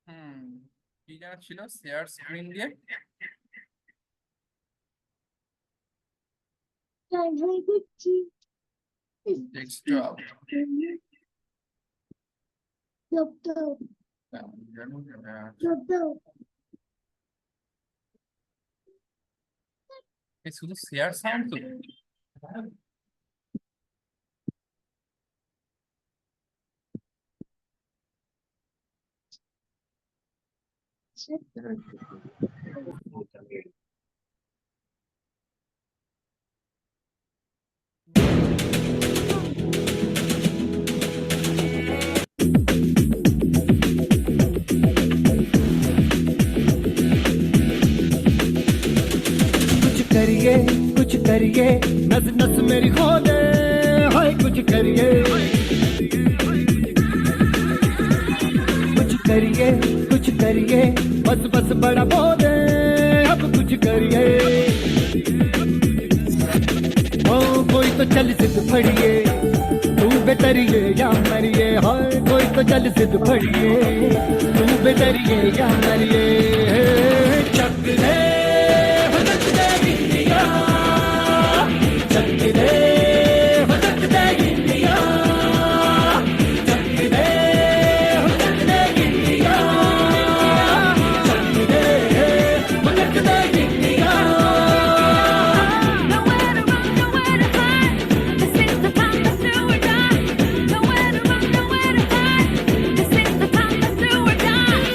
হুম, কি যেন ছিল, শেয়ার স্ক্রিন দিয়ে ডেস্কটপ। শুধু শেয়ার সাউন্ড তো। कुछ करिए कुछ करिए नस नस मेरी खोले हाय कुछ करिए कुछ करिए बस बस बड़ा बोले अब कुछ करिए ओ कोई तो चल सिद्ध फड़िए तू बेतरिए या मरिए हाय कोई तो चल सिद्ध फड़िए तू बेतरिए या मरिए चक दे हो चक दे इंडिया चक दे हो चक दे इंडिया चक दे हो चक दे इंडिया चक दे हो चक दे India Nowhere to run, nowhere to hide. This is the time, let's do or die. Nowhere to run, nowhere to hide. This is the time, let's do or die.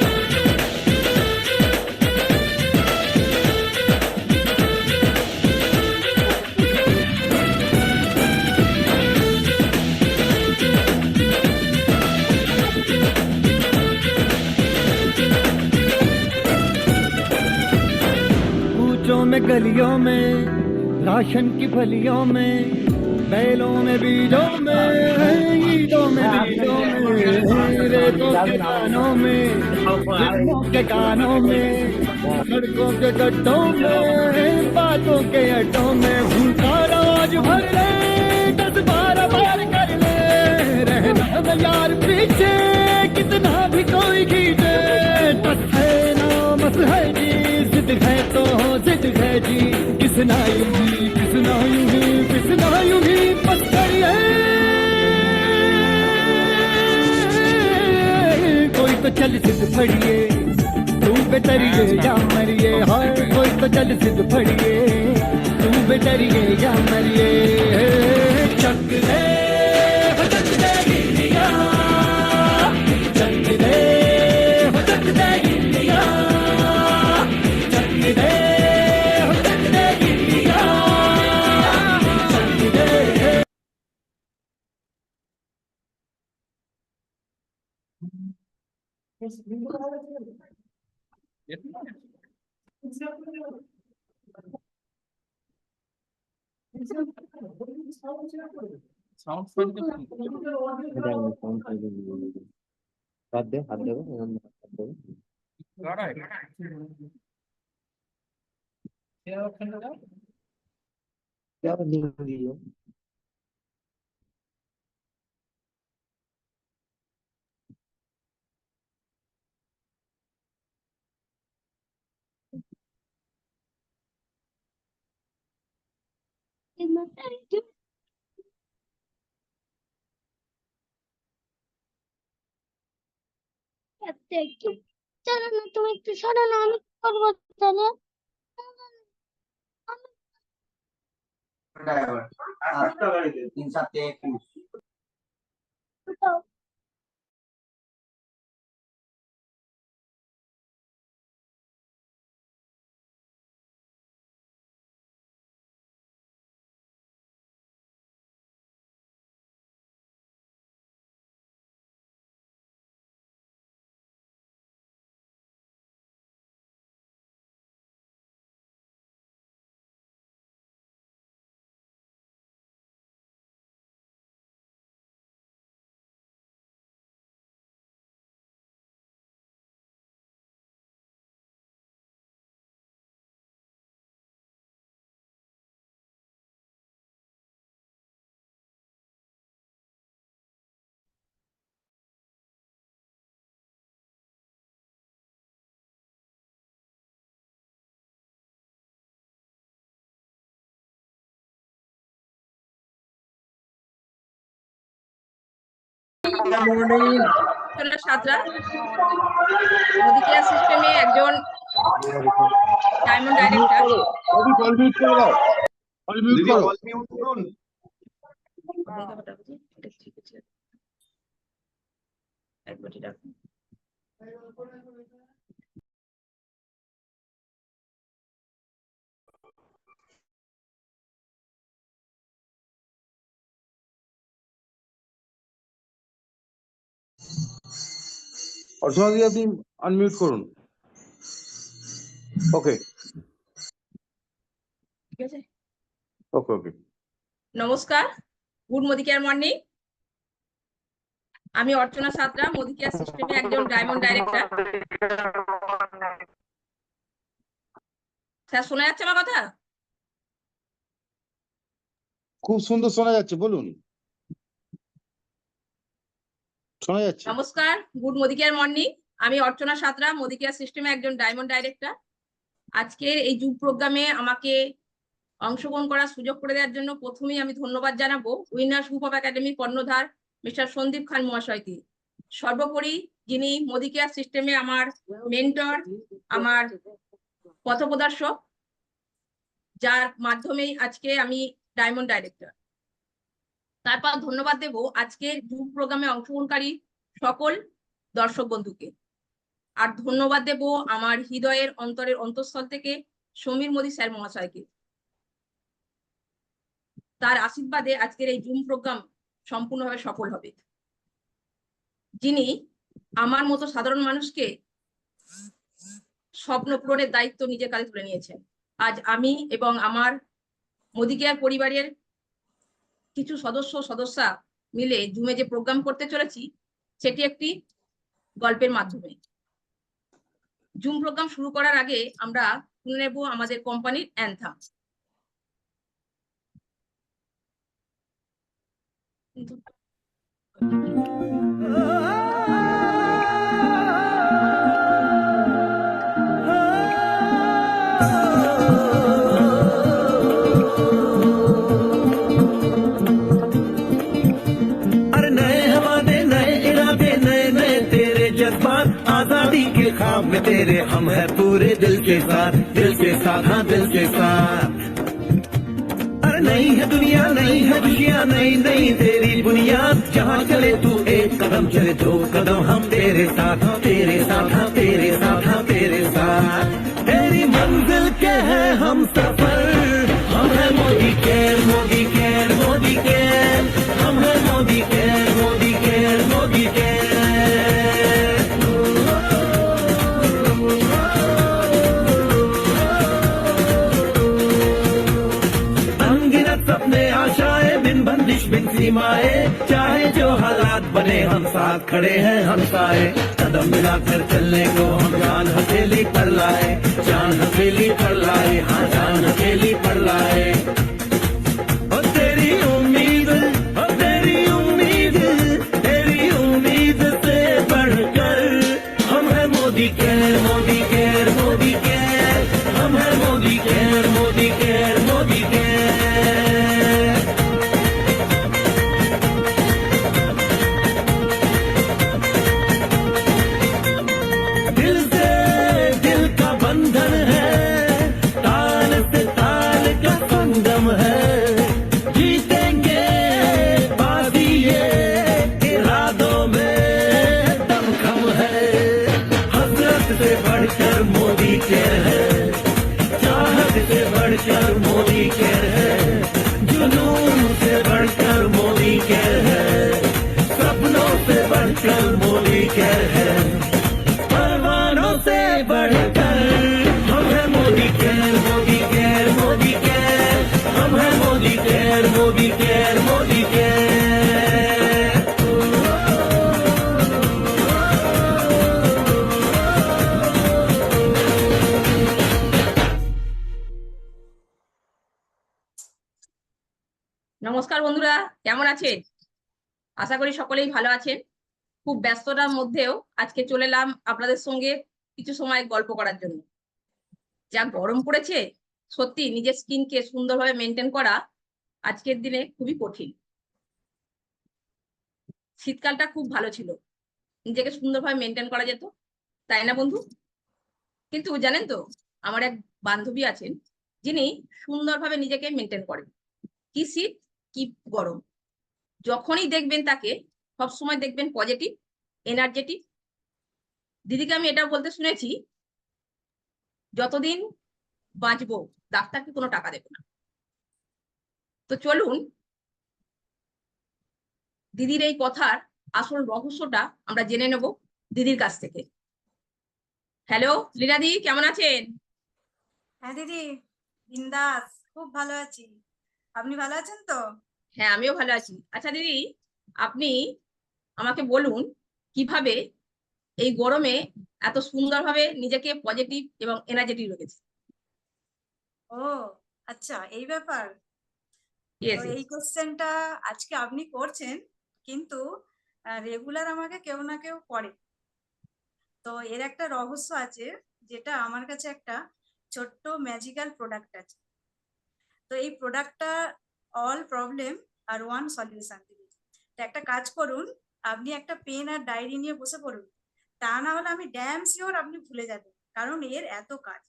कूचों में गलियों में ration की फलियों में बैलों में बीजों में ईदों में बीजों में रेतों के कानों में फिल्मों के गानों में सड़कों के गड्ढों में बातों के अड्डों में भूखा राज भर ले 10-12 बार कर ले रहना न यार पीछे कितना भी कोई खींचे बस है नामस है जी जिद है तो जिद है जी किसना यूंगी किसना यूंगी किसना यूंगी पत्थर है कोई तो चल सिद्ध फड़िए तू बेतरिए या मरिए हाय कोई तो चल सिद्ध फड़िए तू बेतरिए या मरिए चक दे हो चक दे इंडिया चक दे हो चक दे इंडिया चक दे हो चक दे इंडिया चक दे সাউন্ড ফাইল হাত দে হাত দেবো হাত দেবো क्या लिंक दियो চলো না তুমি একটু সরো না আমি করবো তাহলে ड्राइवर 3-7-21 অর্চনা সাঁতরা মোদি কেয়ার সিস্টেমে একজন ডায়মন্ড ডাইরেক্টর। ঠিক আছে, একবারই রাখুন। অর্চনা দি আপনি আনমিউট করুন। ওকে ঠিক আছে, ওকে ওকে। নমস্কার, গুড মোদি কেয়ার মর্নিং। আমি অর্চনা সাঁতরা, মোদি কেয়ার সিস্টেমে একজন ডায়মন্ড ডাইরেক্টর। স্যার শোনা যাচ্ছে আমার কথা? খুব সুন্দর শোনা যাচ্ছে, বলুন। শোনা যাচ্ছে। নমস্কার, গুড মোদি কেয়ার মর্নিং। আমি অর্চনা সাঁতরা, মোদি কেয়ার সিস্টেমে একজন ডায়মন্ড ডাইরেক্টর। আজকের এই জুম প্রোগ্রামে আমাকে অংশগ্রহণ করার সুযোগ করে দেওয়ার জন্য প্রথমেই আমি ধন্যবাদ জানাবো উইনার্স গ্রুপ অফ একাডেমি কর্ণধার মিস্টার সন্দীপ খান মহাশয়কে। সর্বোপরি যিনি মোদি কেয়ার সিস্টেমে আমার মেন্টর, আমার পথপ্রদর্শক, যার মাধ্যমেই আজকে আমি ডায়মন্ড ডাইরেক্টর। তারপর ধন্যবাদ দেব আজকের জুম প্রোগ্রামে অংশগ্রহণকারী সকল দর্শক বন্ধুকে। আর ধন্যবাদ দেব আমার হৃদয়ের অন্তরের অন্তঃস্থল থেকে সমীর মোদি স্যার মহাশয়কে। তার আশীর্বাদে আজকের এই জুম প্রোগ্রাম সম্পূর্ণভাবে সফল হবে। যিনি আমার মতো সাধারণ মানুষকে স্বপ্ন পূরণের দায়িত্ব নিজের কাঁধে তুলে নিয়েছেন। আজ আমি এবং আমার মোদি কেয়ার পরিবারের কিছু সদস্যা মিলে জুমে যে প্রোগ্রাম করতে চলেছি, সেটি একটি গল্পের মাধ্যমে। জুম প্রোগ্রাম শুরু করার আগে আমরা শুনে নেব আমাদের কোম্পানির অ্যান্থাম। अरे नए हवाले नए इरादे नए नए तेरे जज्बात आजादी के ख्वाब में तेरे हम है पूरे दिल के साथ हाँ दिल के साथ। अरे नई है दुनिया नई है खुशियाँ नई नई तेरी बुनियाद जहाँ चले तू एक कदम चले दो कदम हम तेरे साथ हाँ तेरे साथ हाँ तेरे साथ हाँ तेरे साथ। तेरी मंजिल के है हम सफर, हम है Modi care Modi care Modi care, हम है Modi care Modi care Modi care. अनगिनत सपने आशाएं बिन बंदिश बिन सीमाएं, चाहे जो हालात बने हम साथ खड़े हैं हम साए। कदम मिलाकर चलने को हम जान हथेली पर लाए, जान हथेली पर लाए हाँ जान हथेली पर लाए। ओ तेरी उम्मीद से बढ़कर हम है Modi care Modi care Modi care, हम है Modi care Modi care Modi care. दिल से दिल का बंधन है, ताल से ताल का संगम है, जीतेंगे बाजी ये इरादों में दमखम है। हसरत से बढ़कर मोदी केयर है, चाहत से बढ़कर मोदी केयर है, जुनून से बढ़कर मोदी केयर है, सपनों से बढ़कर मोदी केयर है, परवानों से बढ़कर हम है Modi care Modi care Modi care, हम है Modi care Modi care Modi care. নমস্কার বন্ধুরা, কেমন আছেন? আশা করি সকলেই ভালো আছেন। খুব ব্যস্ততার মধ্যেও আজকে চলে এলাম আপনাদের সঙ্গে কিছু সময় গল্প করার জন্য। যা গরম পড়েছে, সত্যি নিজের স্কিনকে সুন্দরভাবে মেনটেন করা আজকের দিনে খুবই কঠিন। শীতকালটা খুব ভালো ছিল, নিজেকে সুন্দরভাবে মেনটেন করা যেত, তাই না বন্ধু? কিন্তু জানেন তো, আমার এক বান্ধবী আছেন যিনি সুন্দরভাবে নিজেকে মেনটেন করেন, কি শীত কি গরম, যখনই দেখবেন তাকে সবসময় দেখবেন পজিটিভ, এনার্জেটিক। দিদিকে আমি এটা বলতে শুনেছি, যতদিন বাঁচবো ডাক্তারকে কোনো টাকা দেবো না। তো চলুন দিদির এই কথার আসল রহস্যটা আমরা জেনে নেব দিদির কাছ থেকে। হ্যালো লীনা দি, কেমন আছেন? হ্যাঁ দিদি, বিন্দাস, খুব ভালো আছি। আপনি ভালো আছেন তো? হ্যাঁ, আমিও ভালো আছি। আচ্ছা দিদি, আপনি আমাকে বলুন কিভাবে এই গরমে এত সুন্দরভাবে নিজেকে পজিটিভ এবং এনার্জেটিক রেখেছে। ও আচ্ছা, এই ব্যাপার। তো ইয়েস, এই কোশ্চেনটা আজকে আপনি করছেন, কিন্তু রেগুলার আমাকে কেউ না কেউ করে। তো এর একটা রহস্য আছে, যেটা আমার কাছে একটা ছোট্ট ম্যাজিক্যাল প্রোডাক্ট আছে। তো এই প্রোডাক্টটা অল প্রবলেম আর ওয়ান সলিউশন দিদি। তো একটা কাজ করুন, আপনি একটা পেন আর ডায়েরি নিয়ে বসে পড়ুন, তা না হলে আমি ড্যাম শিওর আপনি ভুলে যাবেন, কারণ এর এত কাজ।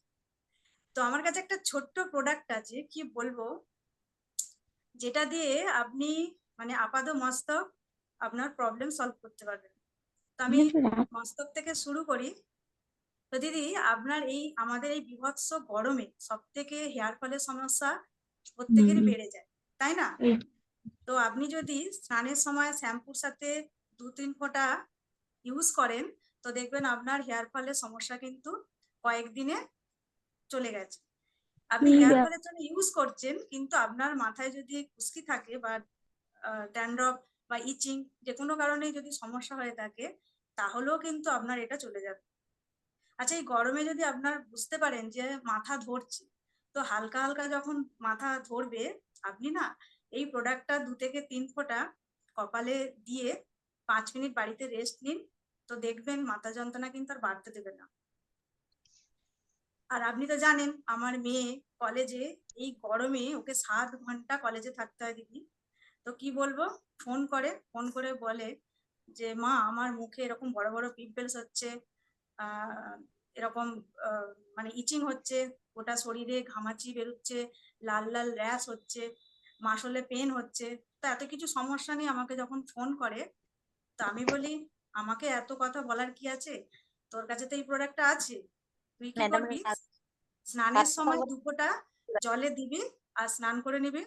তো আমার কাছে একটা ছোট্ট প্রোডাক্ট আছে, কি বলবো, যেটা দিয়ে আপনি মানে আপাদ মস্তক আপনার প্রবলেম সলভ করতে পারবেন। তো আমি মস্তক থেকে শুরু করি। তো দিদি, আপনার এই আমাদের এই বীভৎস গরমে সব থেকে হেয়ার ফলের সমস্যা প্রত্যেকেরই বেড়ে যায়, তাই না? তো আপনি যদি স্নানের সময় শ্যাম্পুর সাথে 2-3 ফোঁটা ইউজ করেন, তো দেখবেন আপনার হেয়ার ফলের সমস্যা কিন্তু কয়েকদিনে চলে গেছে। আপনি হেয়ার ফলের জন্য ইউজ করছেন, কিন্তু আপনার মাথায় যদি খুশকি থাকে বা ড্যান্ড্রফ বা ইচিং যে কোনো কারণে যদি সমস্যা হয়ে থাকে, তাহলেও কিন্তু আপনার এটা চলে যাবে। আচ্ছা, এই গরমে যদি আপনার বুঝতে পারেন যে মাথা ধরছে, তো হালকা হালকা যখন মাথা ধরবে, আপনি না এই প্রোডাক্টটা 2 থেকে 3 ফোঁটা কপালে দিয়ে 5 মিনিট বাড়িতে রেস্ট নিন, তো দেখবেন মাথা যন্ত্রণা কিন্তু আর বাড়তে দেবে না। আর আপনি তো জানেন আমার মেয়ে কলেজে, এই গরমে ওকে 7 ঘন্টা কলেজে থাকতে হয় দিদি। তো কি বলবো, ফোন করে বলে যে মা, আমার মুখে এরকম বড় বড় পিম্পলস হচ্ছে, এরকম মানে ইচিং হচ্ছে, গোটা শরীরে ঘামাচি বেরোচ্ছে, লাল লাল র্যাশ হচ্ছে, মাসলে পেন হচ্ছে। তো এত কিছু সমস্যা নিয়ে আমাকে যখন ফোন করে, তো আমি বলি আমাকে এত কথা বলার কি আছে, তোর কাছে তো এই প্রোডাক্টটা আছে, তুই কি করবি, স্নানের সময় 2 ফোঁটা জলে দিবি আর স্নান করে নিবি।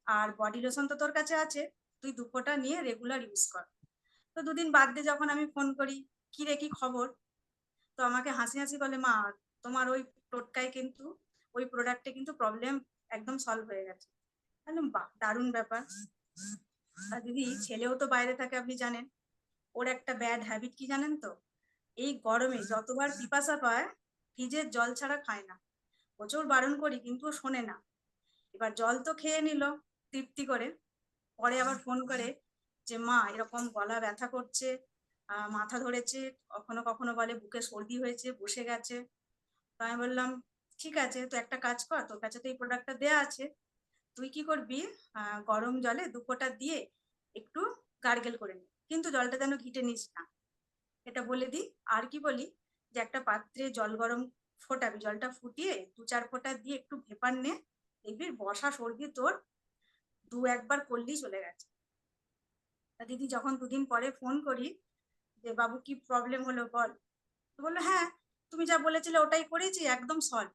আর বডি লোশন তো তোর কাছে আছে, তুই 2 ফোঁটা নিয়ে রেগুলার ইউজ কর। তো 2 দিন বাদ দিয়ে যখন আমি ফোন করি, কি রে কি খবর, তো আমাকে হাসি হাসি বলে, মা তোমার ওই টোটকায় কিন্তু, ওই প্রোডাক্টে কিন্তু প্রবলেম একদম সলভ হয়ে গেছে। বললাম বাহ, দারুণ ব্যাপার। আর দিদি, ছেলেও তো বাইরে থাকে আপনি জানেন, ওর একটা ব্যাড হ্যাবিট কি জানেন তো, এই গরমে যতবার পিপাসা পায় ফ্রিজের জল ছাড়া খায় না। প্রচুর বারণ করি কিন্তু ও শোনে না। এবার জল তো খেয়ে নিল তৃপ্তি করে, পরে আবার ফোন করে যে মা এরকম গলা ব্যথা করছে, মাথা ধরেছে, কখনো কখনো বলে বুকে সর্দি হয়েছে, বসে গেছে। তো আমি বললাম ঠিক আছে, তো একটা কাজ কর, তোর কাছে তো এই প্রোডাক্টটা দেয়া আছে, তুই কি করবি, গরম জলে 2 ফোঁটা দিয়ে একটু গার্গেল করে নি, কিন্তু জলটা যেন ঘিটে নিস না, এটা বলে দিই। আর কি বলি, যে একটা পাত্রে জল গরম ফোটাবি, জলটা ফুটিয়ে 2-4 ফোঁটা দিয়ে একটু ভেপার নে, দেখবি বসা সর্দি তোর 2-1 বার করলেই চলে গেছে। তা দিদি, যখন 2 দিন পরে ফোন করি যে বাবু কি প্রবলেম হলো বল, তো বললো হ্যাঁ তুমি যা বলেছিলে ওটাই করেছি, একদম সলভ।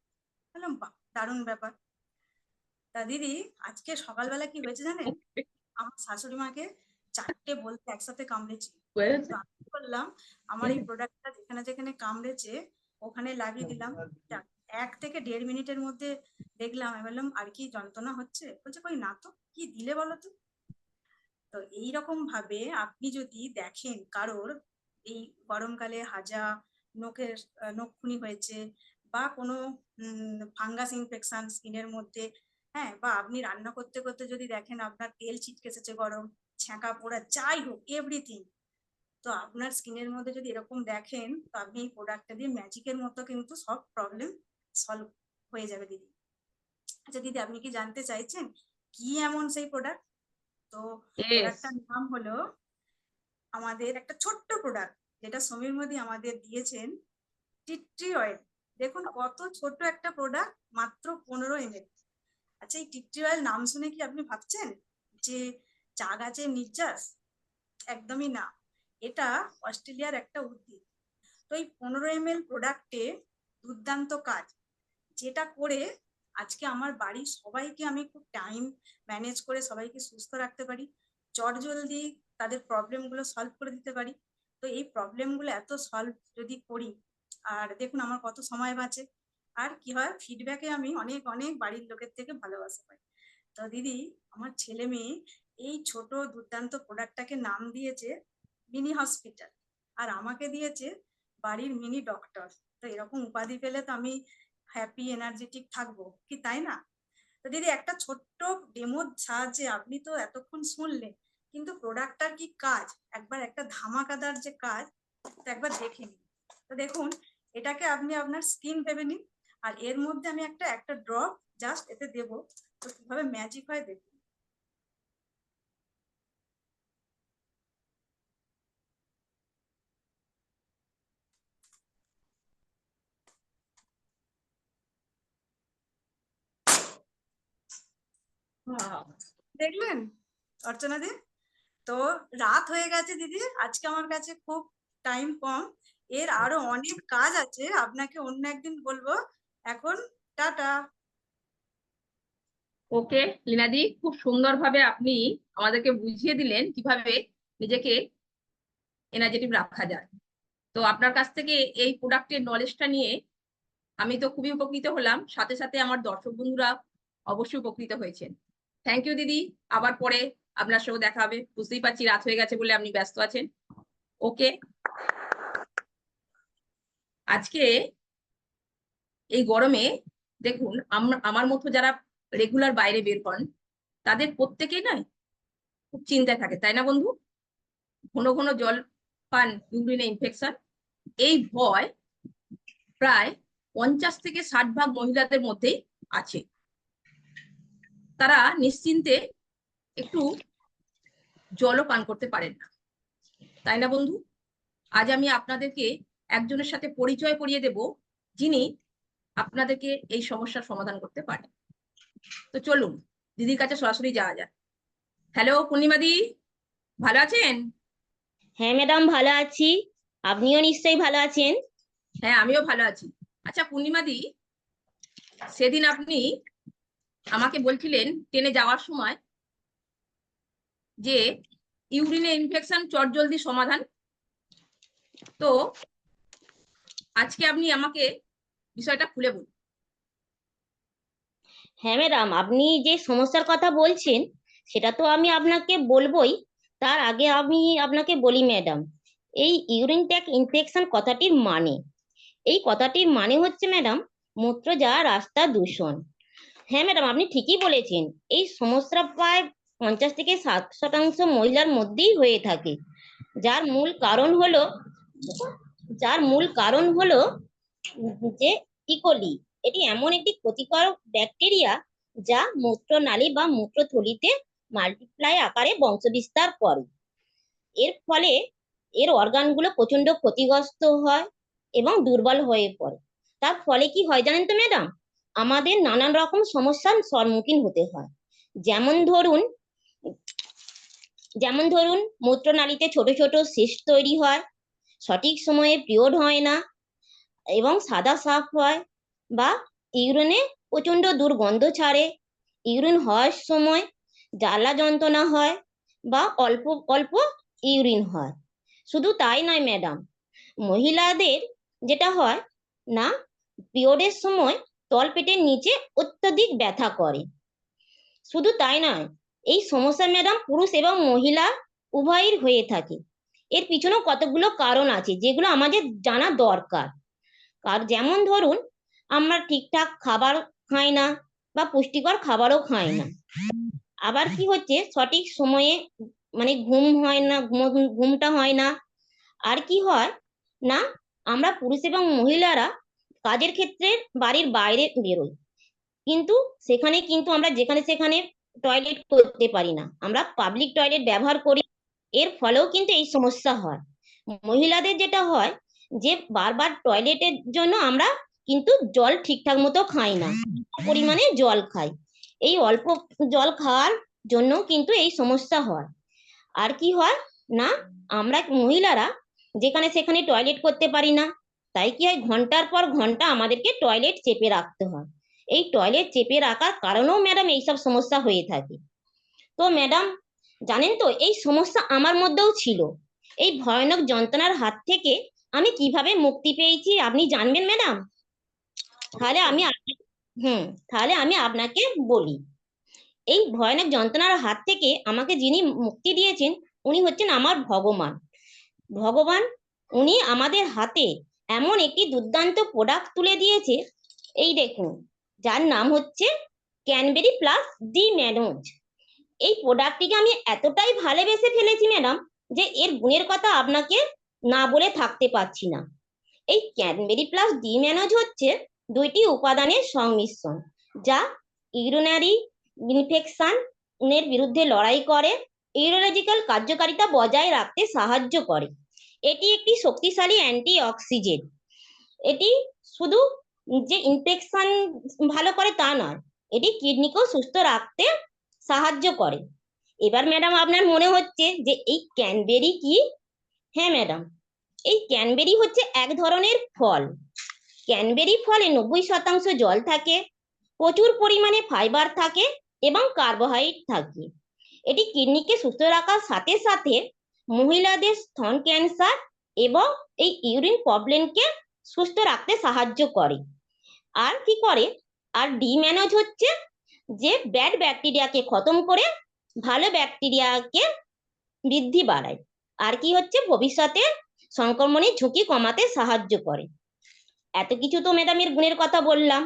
বললাম বাহ, দারুণ ব্যাপার। তা দিদি, আজকে সকালবেলা কি হয়েছে জানেন, আমার শাশুড়ি মাকে 4টে বলতে একসাথে কামড়েছি। তো আমি কি করলাম, আমার এই প্রোডাক্টটা যেখানে যেখানে কামড়েছে ওখানে লাগিয়ে দিলাম। 1 থেকে 1.5 মিনিটের মধ্যে দেখলাম, আমি বললাম আর কি যন্ত্রণা হচ্ছে, বলছে কই না তো, কি দিলে বলো তো। তো এইরকম ভাবে আপনি যদি দেখেন কারোর এই গরমকালে হাজা, নখের নখখুনি হয়েছে, বা কোনো ফাঙ্গাস ইনফেকশন স্কিনের মধ্যে, হ্যাঁ, বা আপনি রান্না করতে করতে যদি দেখেন আপনার তেল ছিটকে এসেছে গরম, ছ্যাঁকা পোড়া যাই হোক এভরিথিং, তো আপনার স্কিনের মধ্যে যদি এরকম দেখেন, তো আপনি এই প্রোডাক্টটা দিয়ে ম্যাজিকের মতো কিন্তু সব প্রবলেম সলভ হয়ে যাবে দিদি। আচ্ছা দিদি, আপনি কি জানতে চাইছেন কি এমন সেই প্রোডাক্ট? তো প্রোডাক্টটার নাম হলো আমাদের একটা ছোট্ট প্রোডাক্ট যেটা সমীর মোদি আমাদের দিয়েছেন, টিট্রি অয়েল। দেখুন কত ছোট একটা প্রোডাক্ট, মাত্র 15 ml। আচ্ছা, এই টিট্রি অয়েল নাম শুনে কি আপনি ভাবছেন যে চা গাছের নির্যাস? একদমই না, এটা অস্ট্রেলিয়ার একটা উদ্ভিদ। তো এই 15 ml প্রোডাক্টে দুর্দান্ত কাজ, যেটা করে আজকে আমার বাড়ির সবাইকে আমি খুব টাইম ম্যানেজ করে সবাইকে সুস্থ রাখতে পারি, চটজলদি তাদের প্রবলেমগুলো সলভ করে দিতে পারি। তো এই প্রবলেমগুলো এত সলভ যদি করি, আর দেখুন আমার কত সময় বাঁচে, আর কি হয় ফিডব্যাকে আমি অনেক অনেক বাড়ির লোকের থেকে ভালোবাসা পাই। তো দিদি, আমার ছেলে মেয়ে এই ছোট দুর্দান্ত প্রোডাক্টটাকে নাম দিয়েছে মিনি হসপিটাল, আর আমাকে দিয়েছে বাড়ির মিনি ডক্টর। তো এরকম উপাধি পেলে তো আমি হ্যাপি এনার্জেটিক থাকবো, কি তাই না? তো দিদি, একটা ছোট্ট ডেমোর সাহায্যে আপনি তো এতক্ষণ শুনলেন, কিন্তু প্রোডাক্টটার কি কাজ, একবার একটা ধামাকাদার যে কাজ, তো একবার দেখে নিন। তো দেখুন, এটাকে আপনি আপনার স্কিন ভেবে নিন, আর এর মধ্যে আমি একটা ড্রপ জাস্ট এতে দেবো, তো কিভাবে ম্যাজিক হয় দেখুন। দেখলেন অর্চনা দি? তো রাত হয়ে গেছে দিদি, আজকে আমার কাছে খুব টাইম কম, এর আরো অনেক কাজ আছে, আপনাকে অন্য একদিন বলবো। এখন টাটা। ওকে লীনাদি, খুব সুন্দরভাবে আপনি আমাদেরকে বুঝিয়ে দিলেন কিভাবে নিজেকে এনার্জেটিক রাখা যায়। তো আপনার কাছ থেকে এই প্রোডাক্টের নলেজটা নিয়ে আমি তো খুবই উপকৃত হলাম, সাথে সাথে আমার দর্শক বন্ধুরা অবশ্যই উপকৃত হয়েছেন। থ্যাংক ইউ দিদি, আবার পরে আপনার সঙ্গে দেখা হবে। বুঝতেই পারছি রাত হয়ে গেছে বলে আপনি ব্যস্ত আছেন। ওকে, আজকে এই গরমে দেখুন আমার মতো যারা রেগুলার বাইরে বের করেন, তাদের প্রত্যেকেই না খুব চিন্তায় থাকে, তাই না বন্ধু? ঘন ঘন জল পান, ইউরিনে ইনফেকশন, এই ভয় প্রায় 50 থেকে 60% মহিলাদের মধ্যেই আছে। তারা নিশ্চিন্তে একটু জলও পান করতে পারেন না, তাই না বন্ধু? আজ আমি আপনাদেরকে একজনের সাথে পরিচয় করিয়ে দেব, যিনি আপনাদেরকে এই সমস্যার সমাধান করতে পারেন। তো চলুন দিদির কাছে সরাসরি যাওয়া যাক। হ্যালো পূর্ণিমা দি, ভালো আছেন? হ্যাঁ ম্যাডাম, ভালো আছি। আপনিও নিশ্চয়ই ভালো আছেন। হ্যাঁ, আমিও ভালো আছি। আচ্ছা পূর্ণিমা দি, সেদিন আপনি আমাকে বলছিলেন ট্রেনে যাওয়ার সময় যে ইউরিনে ইনফেকশন চটজলদি সমাধান, তো আজকে আপনি আমাকে বিষয়টা খুলে বলুন। হ্যাঁ ম্যাডাম, আপনি যে সমস্যার কথা বলছেন সেটা তো আমি আপনাকে বলবোই। তার আগে আমি আপনাকে বলি ম্যাডাম, এই ইউরিন ট্র্যাক্ট ইনফেকশন কথাটির মানে, এই কথাটির মানে হচ্ছে ম্যাডাম মূত্রজা রাস্তা দূষণ। হ্যাঁ ম্যাডাম, আপনি ঠিকই বলেছেন। এই সমস্যা প্রায় 50 থেকে 60% মহিলার মধ্যেই হয়ে থাকে, যার মূল কারণ হলো যে ইকোলি। এটি এমন একটি ক্ষতিকর ব্যাকটেরিয়া যা মূত্রনালী বা মূত্রথলিতে মাল্টিপ্লাই আকারে বংশবিস্তার করে। এর ফলে এর অর্গানগুলো প্রচন্ড ক্ষতিগ্রস্ত হয় এবং দুর্বল হয়ে পড়ে। তার ফলে কি হয় জানেন তো ম্যাডাম, আমাদের নানান রকম সমস্যার সম্মুখীন হতে হয়। যেমন ধরুন মূত্রনালীতে ছোট ছোট সিস্ট তৈরি হয়, সঠিক সময়ে পিরিয়ড হয় না এবং সাদা সাফ হয়, বা ইউরিনে প্রচন্ড দুর্গন্ধ ছাড়ে, ইউরিন হওয়ার সময় জ্বালা যন্ত্রণা হয়, বা অল্প অল্প ইউরিন হয়। শুধু তাই নয় ম্যাডাম, মহিলাদের যেটা হয় না, পিরিয়ডের সময় তলপেটের নিচে অত্যধিক ব্যথা করে। শুধু তাই নয়, এই সমস্যা ম্যাডাম পুরুষ এবং মহিলা উভয়ের হয়ে থাকে। এর পিছনেও কতগুলো কারণ আছে যেগুলো আমাদের জানা দরকার। আর যেমন ধরুন, আমরা ঠিকঠাক খাবার খাই না বা পুষ্টিকর খাবারও খাই না। আবার কি হচ্ছে, সঠিক সময়ে মানে ঘুমটা হয় না। আর কি হয় না, আমরা পুরুষ এবং মহিলারা কাজের ক্ষেত্রে বাড়ির বাইরে বেরোই, কিন্তু আমরা যেখানে সেখানে টয়লেট করতে পারি না, আমরা পাবলিক টয়লেট ব্যবহার করি। এর ফলেও কিন্তু এই সমস্যা হয়। মহিলাদের যেটা হয় যে বারবার টয়লেটের জন্য আমরা কিন্তু জল ঠিকঠাক মতো খাই না, পরিমাণে জল খাই। এই অল্প জল খাওয়ার জন্য কিন্তু এই সমস্যা হয়। আর কি হয় না, আমরা মহিলারা যেখানে সেখানে টয়লেট করতে পারি না, তাই কি হয় ঘন্টার পর ঘন্টা আমাদেরকে টয়লেট চেপে রাখতে হয়। এই টয়লেট চেপে রাখার কারণেও ম্যাডাম এইসব সমস্যা হয়ে থাকে। তো ম্যাডাম জানেন তো এই সমস্যা আমার মধ্যেও ছিল। এই ভয়ানক যন্ত্রণার হাত থেকে আমি কিভাবে মুক্তি পেয়েছি আপনি জানবেন ম্যাডাম? তাহলে আমি তাহলে আমি আপনাকে বলি। এই ভয়ানক যন্ত্রণার হাত থেকে আমাকে যিনি মুক্তি দিয়েছেন উনি হচ্ছেন আমার ভগবান। ভগবান উনি আমাদের হাতে এমন একটি দুর্দান্ত প্রোডাক্ট তুলে দিয়েছে, এই দেখুন, যার নাম হচ্ছে ক্যানবেরি প্লাস ডি ম্যানোজ। এই প্রোডাক্টটিকে আমি এতটাই ভালোবেসে ফেলেছি ম্যাডাম যে এর গুণের কথা আপনাকে না বলে থাকতে পারছি না। এই ক্যানবেরি প্লাস ডি ম্যানোজ হচ্ছে দুইটি উপাদানের সংমিশ্রণ, যা ইউরিনারি ইনফেকশন এর বিরুদ্ধে লড়াই করে, ইউরোলজিক্যাল কার্যকারিতা বজায় রাখতে সাহায্য করে। এটি একটি শক্তিশালী অ্যান্টি অক্সিডেন্ট। এটি শুধু যে ইনফেকশন ভালো করে তা নয়, এটি কিডনিকেও সুস্থ রাখতে সাহায্য করে। এবার ম্যাডাম আপনার মনে হচ্ছে যে এই ক্যানবেরি কি? হ্যাঁ ম্যাডাম, এই ক্যানবেরি হচ্ছে এক ধরনের ফল। ক্যানবেরি ফলে 90% জল থাকে, প্রচুর পরিমাণে ফাইবার থাকে এবং কার্বোহাইড্রেট থাকে। এটি কিডনিকে সুস্থ রাখার সাথে সাথে মহিলাদের স্তন ক্যান্সার এবং এই ইউরিন প্রবলেমকে সুস্থ রাখতে সাহায্য করে। আর কি করে, আর ডি ম্যানোজ হচ্ছে যে ব্যাড ব্যাকটেরিয়াকে খতম করে ভালো ব্যাকটেরিয়াকে বৃদ্ধি বাড়ায়। আর কি হচ্ছে ভবিষ্যতে সংক্রমণের ঝুঁকি কমাতে সাহায্য করে। এত কিছু তো ম্যাডাম এর গুণের কথা বললাম।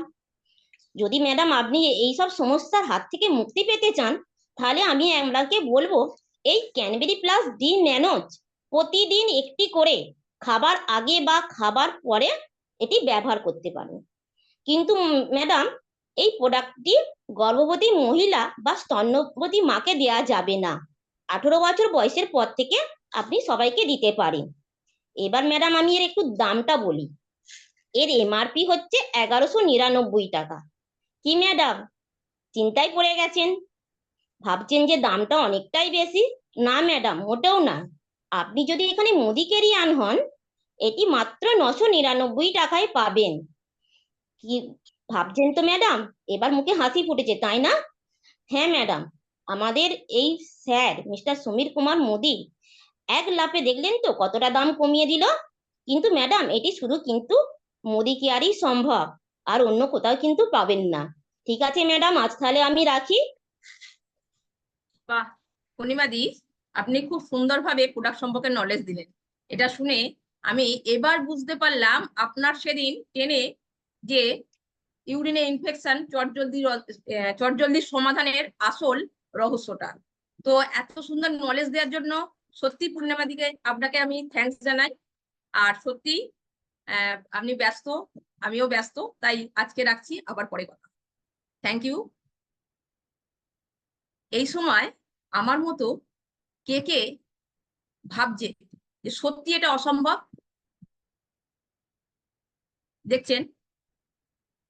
যদি ম্যাডাম আপনি এইসব সমস্যার হাত থেকে মুক্তি পেতে চান তাহলে আমি আপনাকে বলবো এই ক্যানবেরি প্লাস ডি ম্যানোজ প্রতিদিন একটি করে খাবার আগে বা খাবার পরে এটি ব্যবহার করতে পারেন। কিন্তু ম্যাডাম এই প্রোডাক্টটি গর্ভবতী মহিলা বা স্তন্যবতী মাকে দেওয়া যাবে না। 18 বছর বয়সের পর থেকে আপনি সবাইকে দিতে পারেন। এবার ম্যাডাম আমি এর একটু দামটা বলি। এর এমআরপি হচ্ছে 1199 টাকা। কি ম্যাডাম চিন্তায় পড়ে গেছেন? ভাবছেন যে দামটা অনেকটাই বেশি? না ম্যাডাম, মোটেও না। আপনি যদি এখানে মোদিকেরিয়ান হন এটি মাত্র 999 টাকায় পাবেন। কি ভাবছেন তো ম্যাডাম? এবার মুখে হাসি ফুটেছে তাই না? হ্যাঁ ম্যাডাম, আমাদের এই স্যার মিস্টার সমীর কুমার মোদি এক লাফে দেখলেন তো কতটা দাম কমিয়ে দিল। কিন্তু ম্যাডাম এটি শুধু কিন্তু মোদি কেয়ারই সম্ভব, আর অন্য কোথাও কিন্তু পাবেন না। ঠিক আছে ম্যাডাম, আজ তাহলে আমি রাখি। বাহ পূর্ণিমাদি, আপনি খুব সুন্দরভাবে প্রোডাক্ট সম্পর্কে নলেজ দিলেন। এটা শুনে আমি এবার বুঝতে পারলাম আপনার সেদিন টেনে যে ইউরিনে ইনফেকশন চটজলদি সমাধানের আসল রহস্যটা। তো এত সুন্দর নলেজ দেওয়ার জন্য সত্যি পূর্ণিমাদিকে আপনাকে আমি থ্যাঙ্কস জানাই। আর সত্যি আপনি ব্যস্ত, আমিও ব্যস্ত, তাই আজকে রাখছি, আবার পরে কথা। Thank you. এই সময় আমার মতো কে কে ভাবছে যে সত্যি এটা অসম্ভব? দেখছেন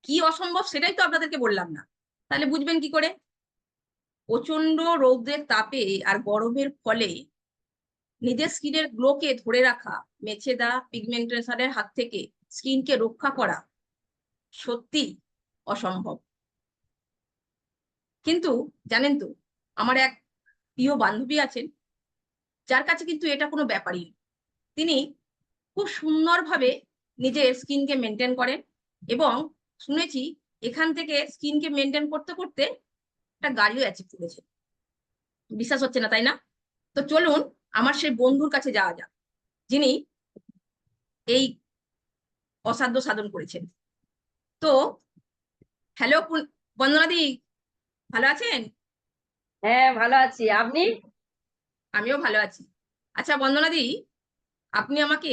কি অসম্ভব সেটাই তো আপনাদেরকে বললাম না, তাহলে বুঝবেন কি করে? প্রচন্ড রৌদ্রের তাপে আর গরমের ফলে নিজের স্কিনের গ্লোকে ধরে রাখা, মেছেদা পিগমেন্টেশনের হাত থেকে স্কিনকে রক্ষা করা সত্যি অসম্ভব। কিন্তু জানেন তো, আমার এক প্রিয় বান্ধবী আছেন যার কাছে কিন্তু এটা কোনো ব্যাপারই না। তিনি খুব সুন্দরভাবে নিজের স্কিনকে মেনটেন করেন এবং শুনেছি এখান থেকে স্কিনকে মেনটেন করতে করতে একটা গাড়িও অ্যাচিভ করেছে। বিশ্বাস হচ্ছে না তাই না? তো চলুন আমার সেই বন্ধুর কাছে যাওয়া যাক যিনি এই অসাধ্য সাধন করেছেন। তো হ্যালো বন্দনাদি, ভালো আছেন? হ্যাঁ ভালো আছি, আপনি? আমিও ভালো আছি। আচ্ছা বন্দনাদি, আপনি আমাকে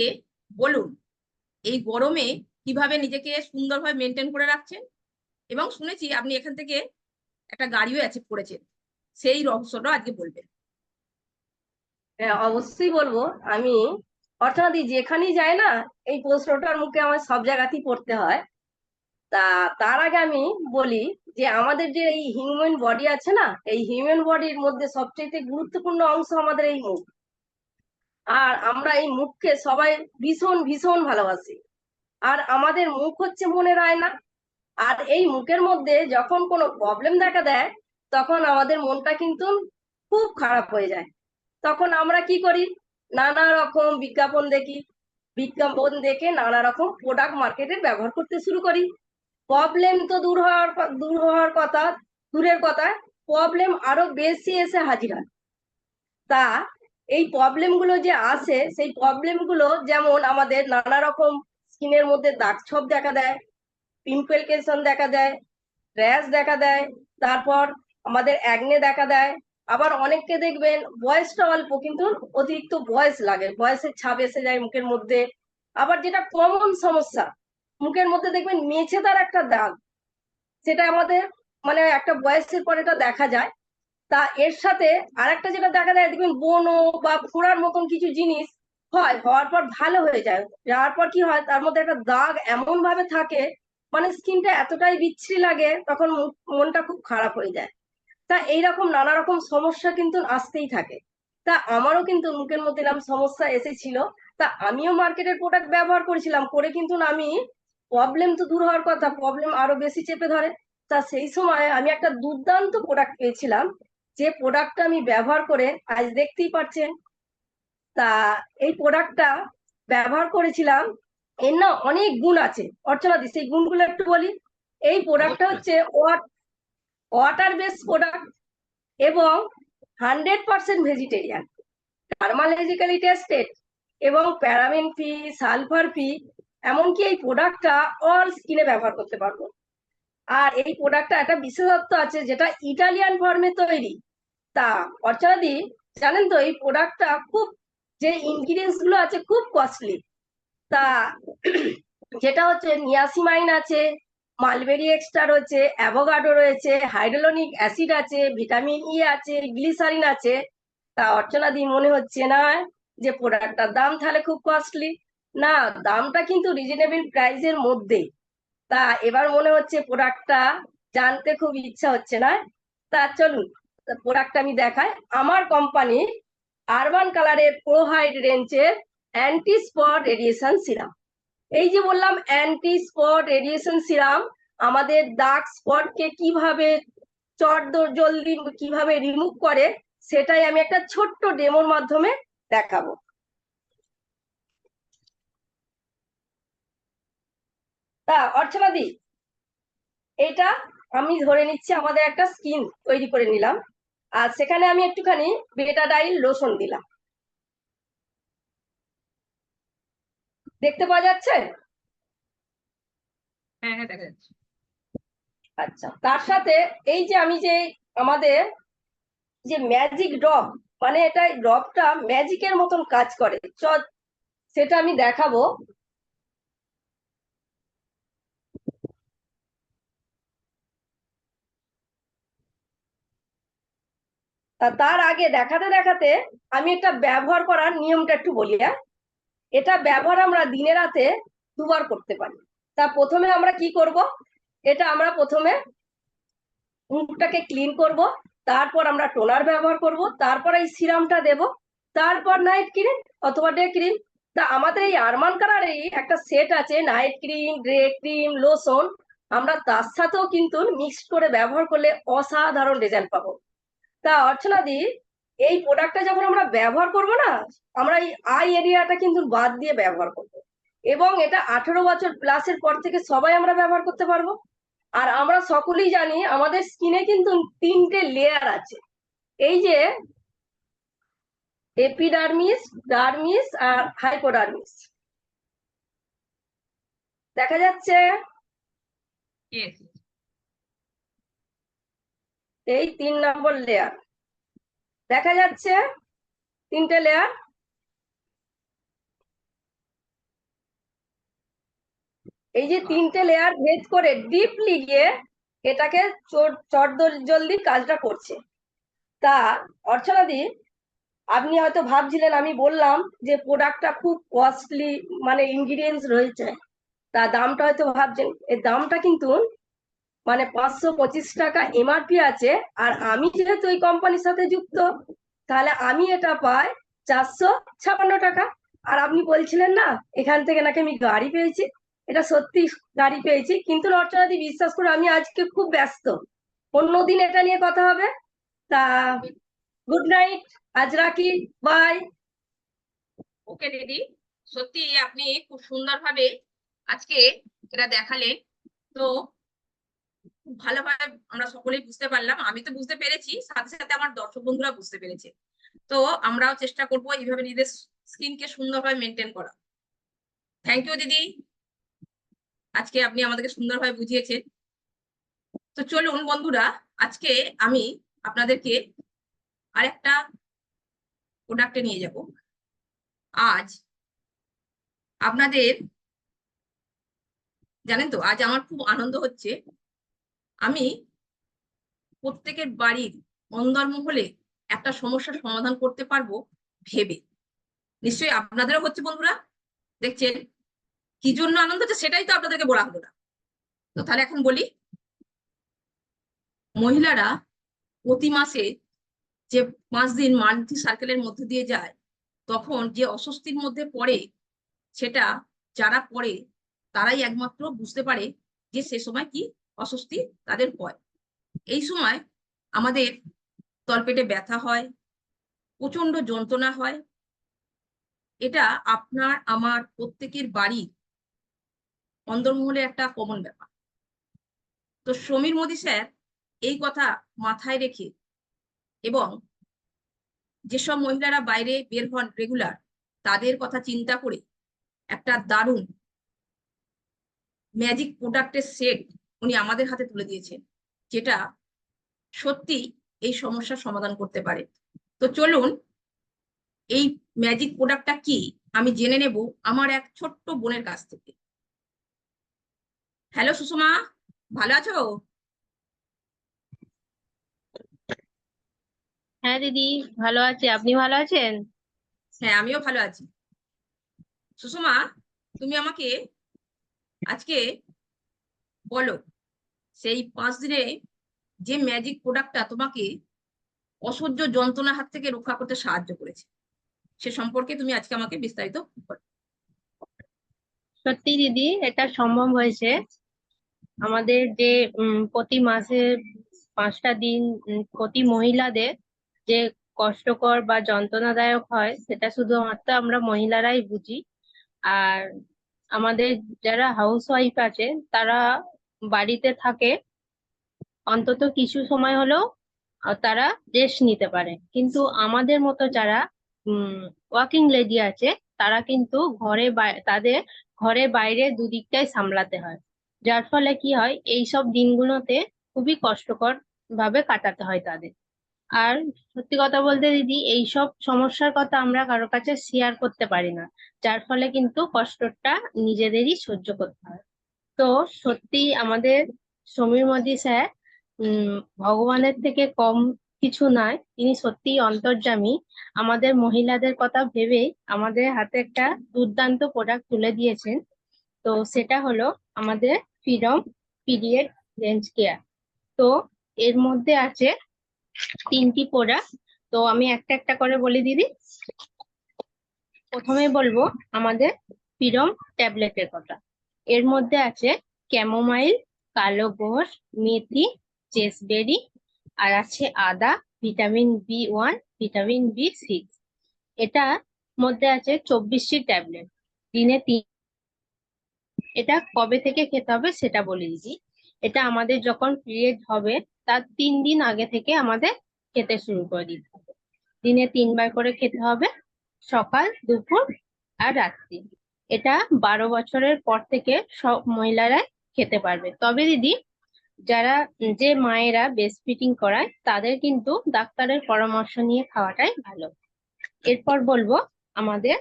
বলুন এই গরমে কিভাবে নিজেকে সুন্দরভাবে মেনটেন করে রাখছেন, এবং শুনেছি আপনি এখান থেকে একটা গাড়িও অ্যাচিভ করেছেন, সেই রহস্যটা আজকে বলবেন। হ্যাঁ, অবশ্যই বলবো। আমি অর্চনাদি যেখানেই যাই না, এই প্রশ্নটার মুখে আমার সব জায়গাতেই পড়তে হয়। তা তার আগে আমি বলি যে আমাদের যে এই হিউম্যান বডি আছে না, এই হিউম্যান বডির মধ্যে সবচেয়ে গুরুত্বপূর্ণ অংশ আমাদের এই মুখ। আর আমরা এই মুখকে সবাই ভীষণ ভীষণ ভালোবাসি। আর আমাদের মুখ হচ্ছে মনের আয়না। আর এই মুখের মধ্যে যখন কোনো প্রবলেম দেখা দেয়, তখন আমাদের মনটা কিন্তু খুব খারাপ হয়ে যায়। তখন আমরা কি করি? নানা রকম বিজ্ঞাপন দেখি, বিজ্ঞাপন দেখে নানা রকম প্রোডাক্ট মার্কেটের ব্যবহার করতে শুরু করি। প্রবলেম তো দূর হওয়ার কথা, দূরের কথা, প্রবলেম আরো বেশি এসে হাজির হয়। তা এই প্রবলেম গুলো যে আসে, সেই প্রবলেম গুলো যেমন আমাদের নানা রকম স্কিনের মধ্যে দাগ ছোপ দেখা দেয়, পিম্পলকেশন দেখা দেয়, র্যাশ দেখা দেয়, তারপর আমাদের অ্যাকনে দেখা দেয়। আবার অনেককে দেখবেন বয়সটা অল্প কিন্তু অতিরিক্ত বয়স লাগে, বয়সের ছাপ এসে যায় মুখের মধ্যে। আবার যেটা কমন সমস্যা, মুখের মধ্যে দেখবেন মেছেদার একটা দাগ, সেটা আমাদের মানে একটা বয়সের পর এটা দেখা যায়। তা এর সাথে আরেকটা যেটা দেখা যায়, দেখবেন বনো বা ফোড়ার মতন কিছু জিনিস হয়, হওয়ার পর ভালো হয়ে যায়, যাওয়ার পর কি হয় তার মধ্যে একটা দাগ এমন ভাবে থাকে, মানে স্কিনটা এতটাই বিচ্ছিরি লাগে, তখন মনটা খুব খারাপ হয়ে যায়। তা এইরকম নানা রকম সমস্যা কিন্তু আসতেই থাকে। তা আমারও কিন্তু মুখের মধ্যে এরকম সমস্যা এসেছিল। তা আমিও মার্কেটের প্রোডাক্ট ব্যবহার করেছিলাম, করে কিন্তু আমি প্রবলেম তো দূর হওয়ার কথা, প্রবলেম আরো বেশি চেপে ধরে। তা সেই সময় আমি একটা দুর্দান্ত প্রোডাক্ট পেয়েছিলাম, যে প্রোডাক্টটা আমি ব্যবহার করে আজ দেখতেই পাচ্ছেন। তা এই প্রোডাক্টটা ব্যবহার করেছিলাম, এর না অনেক গুণ আছে অর্চনাদি, সেই গুণগুলো একটু বলি। এই প্রোডাক্টটা হচ্ছে ওয়াটার বেস প্রোডাক্ট এবং 100% ভেজিটেরিয়ান, ডার্মালজিক্যালি টেস্টেড এবং প্যারাবেন ফ্রি, সালফার ফ্রি। এমনকি এই প্রোডাক্টটা অল স্কিনে ব্যবহার করতে পারবো। আর এই প্রোডাক্টটা একটা বিশেষত্ব আছে, যেটা ইটালিয়ান ফর্মে তৈরি। তা অর্চনাদি জানেন তো, এই প্রোডাক্টটা খুব, যে ইনগ্রিডিয়েন্টস গুলো আছে খুব কস্টলি। তা যেটা হচ্ছে নিয়াসিমাইন আছে, মালবেরি এক্সট্রা রয়েছে, অ্যাভোকাডো রয়েছে, হাইড্রোলনিক অ্যাসিড আছে, ভিটামিন ই আছে, গ্লিসারিন আছে। তা অর্চনাদি মনে হচ্ছে না যে প্রোডাক্টটার দাম তাহলে খুব কস্টলি? না, দামটা কিন্তু রিজনেবল প্রাইসের মধ্যে। তা এবার মনে হচ্ছে প্রোডাক্টটা জানতে খুব ইচ্ছা হচ্ছে না? তা চলুন প্রোডাক্টটা আমি দেখাই। আমার কোম্পানি আরবান কালারের প্রোহাইড রেঞ্জের অ্যান্টি স্পট রেডিয়েশন সিরাম। এই যে বললাম অ্যান্টি স্পট রেডিয়েশন সিরাম আমাদের দাগ স্পটকে কিভাবে জলদি কিভাবে রিমুভ করে, সেটাই আমি একটা ছোট্ট ডেমোর মাধ্যমে দেখাবো। তা অর্চনাদি, এটা আমি ধরে নিচ্ছি আমাদের একটা স্কিন তৈরি করে নিলাম, আর সেখানে আমি একটুখানি বেটাডাইল লোশন দিলাম। দেখতে পাওয়া যাচ্ছে? হ্যাঁ হ্যাঁ, দেখা যাচ্ছে। আচ্ছা, তার সাথে এই যে আমি যে আমাদের যে ম্যাজিক ড্রপ, মানে এটা ড্রপটা ম্যাজিকের মতন কাজ করে, সেটা আমি দেখাবো। তার আগে দেখাতে দেখাতে আমি এটা ব্যবহার করার নিয়মটা একটু বলি। হ্যাঁ, এটা ব্যবহার আমরা দিনে রাতে দুবার করতে পারি। তা প্রথমে আমরা কি করব, এটা আমরা প্রথমে মুখটাকে ক্লিন করব, তারপর আমরা টোনার ব্যবহার করব, তারপর এই সিরামটা দেব, তারপর নাইট ক্রিম অথবা ডে ক্রিম। তা আমাদের এই আরমান কালারের একটা সেট আছে, night cream, day cream, lotion. আমরা তার সাথেও কিন্তু মিক্সড করে ব্যবহার করলে অসাধারণ রেজাল্ট পাবো। তা অর্চনাদি, এই প্রোডাক্টটা যখন আমরা ব্যবহার করব না, আমরা এই আই এরিয়াটা কিন্তু বাদ দিয়ে ব্যবহার করব, এবং এটা 18 বছর প্লাসের পর থেকে সবাই আমরা ব্যবহার করতে পারবো। আর আমরা সকলেই জানি আমাদের স্কিনে কিন্তু 3টে লেয়ার আছে, এই যে এপিডার্মিস, ডার্মিস আর হাইপোডার্মিস। দেখা যাচ্ছে? Yes. এই 3 নম্বর লেয়ার দেখা যাচ্ছে, 3টে লেয়ার। এই যে 3টে লেয়ার ভেদ করে ডিপলি গিয়ে এটাকে চট জলদি কাজটা করছে। তা অর্চনাদি, আপনি হয়তো ভাবছিলেন আমি বললাম যে প্রোডাক্টটা খুব কস্টলি, মানে ইনগ্রিডিয়েন্টস রয়েছে, তা দামটা হয়তো ভাবছেন, এর দামটা কিন্তু মানে 525 টাকা এমআরপি আছে। আর আমি যেহেতু এই কোম্পানির সাথে যুক্ত, তাহলে আমি এটা পাই 456 টাকা। আর আপনি বলছিলেন না এখান থেকে নাকি আমি গাড়ি পেয়েছি, এটা সত্যি গাড়ি পেয়েছি, কিন্তু রচনাদি বিশ্বাস করে আমি আজকে খুব ব্যস্ত, অন্যদিন এটা নিয়ে কথা হবে। তা গুড নাইট, আজ রাখি, বাই। ওকে দিদি, সত্যি আপনি খুব সুন্দরভাবে আজকে এটা দেখালেন। তো খুব ভালোভাবে আমরা সকলেই বুঝতে পারলাম, আমি তো বুঝতে পেরেছি, সাথে সাথে আমার দর্শক বন্ধুরা বুঝতে পেরেছে। তো আমরাও চেষ্টা করবো এইভাবে নিজেদের স্কিনকে সুন্দরভাবে মেনটেন করা। থ্যাংক ইউ দিদি, আজকে আপনি আমাদেরকে সুন্দরভাবে বুঝিয়েছেন। তো চলুন বন্ধুরা, আজকে আমি আপনাদেরকে আরেকটা প্রোডাক্টে নিয়ে যাব। আজ আপনাদের জানেন তো, আজ আমার খুব আনন্দ হচ্ছে, আমি প্রত্যেকের বাড়ির অন্দরমহলে একটা সমস্যার সমাধান করতে পারবো ভেবে। নিশ্চয়ই আপনাদেরও হচ্ছে বন্ধুরা, দেখছেন কি জন্য আনন্দ হচ্ছে সেটাই তো আপনাদেরকে বলা হলো না। তো তাহলে এখন বলি, মহিলারা প্রতি মাসে যে 5 দিন মান্থলি সার্কেলের মধ্যে দিয়ে যায়, তখন যে অস্বস্তির মধ্যে পড়ে, সেটা যারা পড়ে তারাই একমাত্র বুঝতে পারে যে সে সময় কি অস্বস্তি তাদের হয়। এই সময় আমাদের তলপেটে ব্যথা হয়, প্রচন্ড যন্ত্রণা হয়। এটা আপনার আমার প্রত্যেকের বাড়ির অন্দরমহলে একটা কমন ব্যাপার। তো সমীর মোদী স্যার এই কথা মাথায় রেখে, এবং যেসব মহিলারা বাইরে বের হন রেগুলার, তাদের কথা চিন্তা করে একটা দারুণ ম্যাজিক প্রোডাক্টের সেট উনি আমাদের হাতে তুলে দিয়েছেন, যেটা সত্যি এই সমস্যার সমাধান করতে পারে। তো চলুন, এই ম্যাজিক প্রোডাক্টটা কি আমি জেনে নেব আমার এক ছোট্ট বোনের কাছ থেকে। হ্যালো সুষমা, ভালো আছো? হ্যাঁ দিদি, ভালো আছি। আপনি ভালো আছেন? হ্যাঁ, আমিও ভালো আছি। সুষমা, তুমি আমাকে আজকে বলো, সেই 5 দিনে যে ম্যাজিক প্রোডাক্টটা তোমাকে অসহ্য যন্ত্রণার হাত থেকে রক্ষা করতে সাহায্য করেছে, সে সম্পর্কে তুমি আজকে আমাকে বিস্তারিত বলো। সত্যি দিদি, এটা সম্ভব হয়েছে। আমাদের যে প্রতি মাসে 5টা দিন প্রতি মহিলাদের যে কষ্টকর বা যন্ত্রণাদায়ক হয়, সেটা শুধুমাত্র আমরা মহিলারাই বুঝি। আর আমাদের যারা হাউস ওয়াইফ আছে, তারা বাড়িতে থাকে, অন্তত কিছু সময় হলেও তারা রেস্ট নিতে পারে। কিন্তু আমাদের মতো যারা ওয়ার্কিং লেডি আছে, তারা কিন্তু তাদের ঘরে বাইরে দুদিকটাই সামলাতে হয়। যার ফলে কি হয়, এইসব দিনগুলোতে খুবই কষ্টকর ভাবে কাটাতে হয় তাদের। আর সত্যি কথা বলতে দিদি, এইসব সমস্যার কথা আমরা কারো কাছে শেয়ার করতে পারি না, যার ফলে কিন্তু কষ্টটা নিজেদেরই সহ্য করতে হয়। তো সত্যি আমাদের সমীর মোদী স্যার ভগবানের থেকে কম কিছু নয়, তিনি সত্যিই অন্তর্যামী। আমাদের মহিলাদের কথা ভেবেই আমাদের হাতে একটা দুর্দান্ত প্রোডাক্ট তুলে দিয়েছেন। তো সেটা হলো আমাদের ফ্রিডম পিরিয়ড রেঞ্জ কেয়ার। তো এর মধ্যে আছে 3টি প্রোডাক্ট। তো আমি একটা একটা করে বলি দিদি। প্রথমে বলবো আমাদের ফ্রিডম ট্যাবলেটের কথা। এর মধ্যে আছে ক্যামোমাইল, কালো গোস, মেথি, চেসবেরি, আর আছে আদা, ভিটামিন B1, ভিটামিন B6। এটা মধ্যে আছে 24টি ট্যাবলেট, দিনে 3। এটা কবে থেকে খেতে হবে সেটা বলে দিচ্ছি। এটা আমাদের যখন পিরিয়ড হবে তার 3 দিন আগে থেকে আমাদের খেতে শুরু করে দিতে হবে। দিনে 3 বার করে খেতে হবে, সকাল, দুপুর আর রাত্রি। এটা 12 বছরের পর থেকে সব মহিলারাই খেতে পারবে। তবে দিদি, যে মায়েরা ব্রেস্ট ফিডিং করায়, তাদের কিন্তু ডাক্তারের পরামর্শ নিয়ে খাওয়াটাই ভালো। এরপর বলবো আমাদের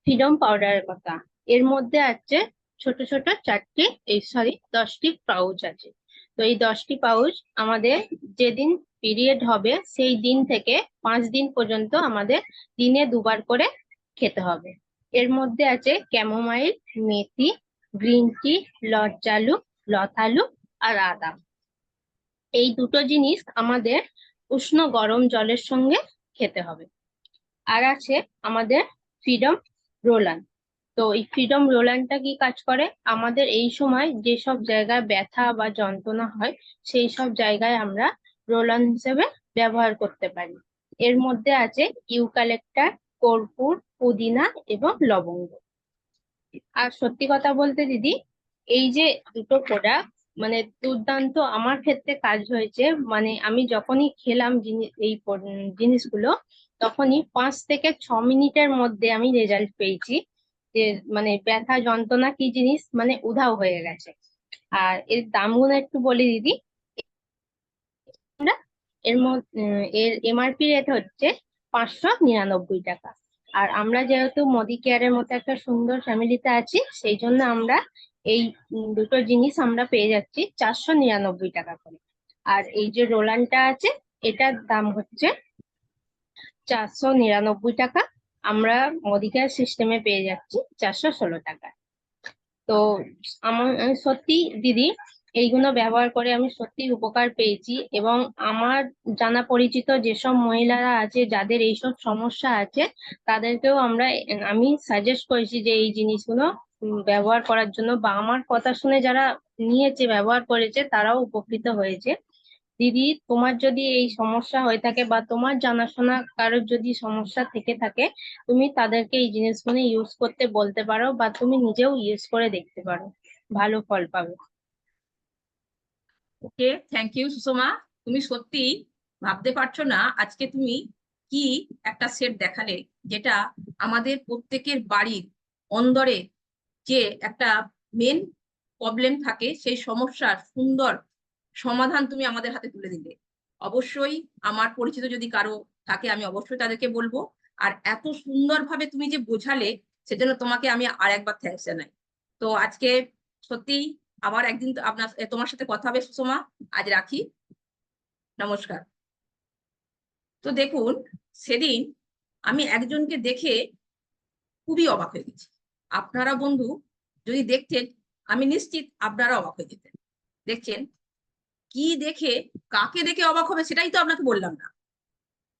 ফ্রিডম পাউডারের কথা। এর মধ্যে আছে ছোট ছোট 10টি পাউচ আছে। তো এই 10টি পাউচ আমাদের যেদিন পিরিয়ড হবে সেই দিন থেকে 5 দিন পর্যন্ত আমাদের দিনে 2বার করে খেতে হবে। এর মধ্যে আছে ক্যামোমাইল, মেথি, গ্রিন টি, লজ্জালু, লতালু আর আদা। এই দুটো জিনিস আমাদের উষ্ণ গরম জলের সঙ্গে খেতে হবে। আর আছে আমাদের ফ্রিডম রোলান। তো এই ফ্রিডম রোলানটা কি কাজ করে, আমাদের এই সময় যেসব জায়গায় ব্যথা বা যন্ত্রণা হয় সেই সব জায়গায় আমরা রোলান হিসেবে ব্যবহার করতে পারি। এর মধ্যে আছে ইউক্যালিপটাস, কর্পূর, পুদিনা এবং লবঙ্গ। আর সত্যি কথা বলতে দিদি, এই যে দুটো প্রোডাক্ট মানে দুর্দান্ত আমার ক্ষেত্রে কাজ হয়েছে। মানে আমি যখনই খেলাম এই জিনিসগুলো, তখনই 5 থেকে 6 মিনিটের মধ্যে আমি রেজাল্ট পেয়েছি যে মানে ব্যথা যন্ত্রণা কি জিনিস মানে উধাও হয়ে গেছে। আর এর দামগুলো একটু বলি দিদি। এর এমআরপি রেট হচ্ছে 599 টাকা। আর আমরা যেহেতু মোদি কেয়ারের মতো একটা সুন্দর ফ্যামিলিতে আছি, সেই জন্য আমরা এই দুটো জিনিস আমরা পেয়ে যাচ্ছি 499 টাকা করে। আর এই যে রোলানটা আছে এটার দাম হচ্ছে 499 টাকা। আমরা মোদি কেয়ার সিস্টেমে পেয়ে যাচ্ছি 416 টাকা। তো আমি সত্যি দিদি এইগুলো ব্যবহার করে আমি সত্যি উপকার পেয়েছি, এবং আমার জানা পরিচিত যেসব মহিলারা আছে যাদের এইসব সমস্যা আছে তাদেরকেও আমি সাজেস্ট করেছি যে এই জিনিসগুলো ব্যবহার করার জন্য, বা আমার কথা শুনে যারা নিয়েছে ব্যবহার করেছে তারাও উপকৃত হয়েছে। দিদি তোমার যদি এই সমস্যা হয়ে থাকে বা তোমার জানাশোনা কারোর যদি সমস্যা থেকে থাকে, তুমি তাদেরকে এই জিনিসগুলো ইউজ করতে বলতে পারো, বা তুমি নিজেও ইউজ করে দেখতে পারো, ভালো ফল পাবে। ওকে, থ্যাংক ইউ সুষমা। তুমি সত্যি ভাবতে পারছো না আজকে তুমি কি একটা সেট দেখালে, যেটা আমাদের প্রত্যেকের বাড়ির অন্দরে যে একটা মেন প্রবলেম থাকে সেই সমস্যার সুন্দর সমাধান তুমি আমাদের হাতে তুলে দিলে। অবশ্যই আমার পরিচিত যদি কারো থাকে আমি অবশ্যই তাদেরকে বলবো। আর এত সুন্দরভাবে তুমি যে বোঝালে সেজন্য তোমাকে আমি আর একবার থ্যাঙ্কস জানাই। তো আজকে সত্যি আবার একদিন তোমার সাথে কথা হবে সুষমা। আজ রাখি, নমস্কার। তো দেখুন, সেদিন আমি একজনকে দেখে খুবই অবাক হয়ে গেছি। আপনারা বন্ধু যদি দেখতেন, আমি নিশ্চিত আপনারা অবাক হয়ে যেতেন। দেখছেন কি দেখে, কাকে দেখে অবাক হবে সেটাই তো আপনাকে বললাম না।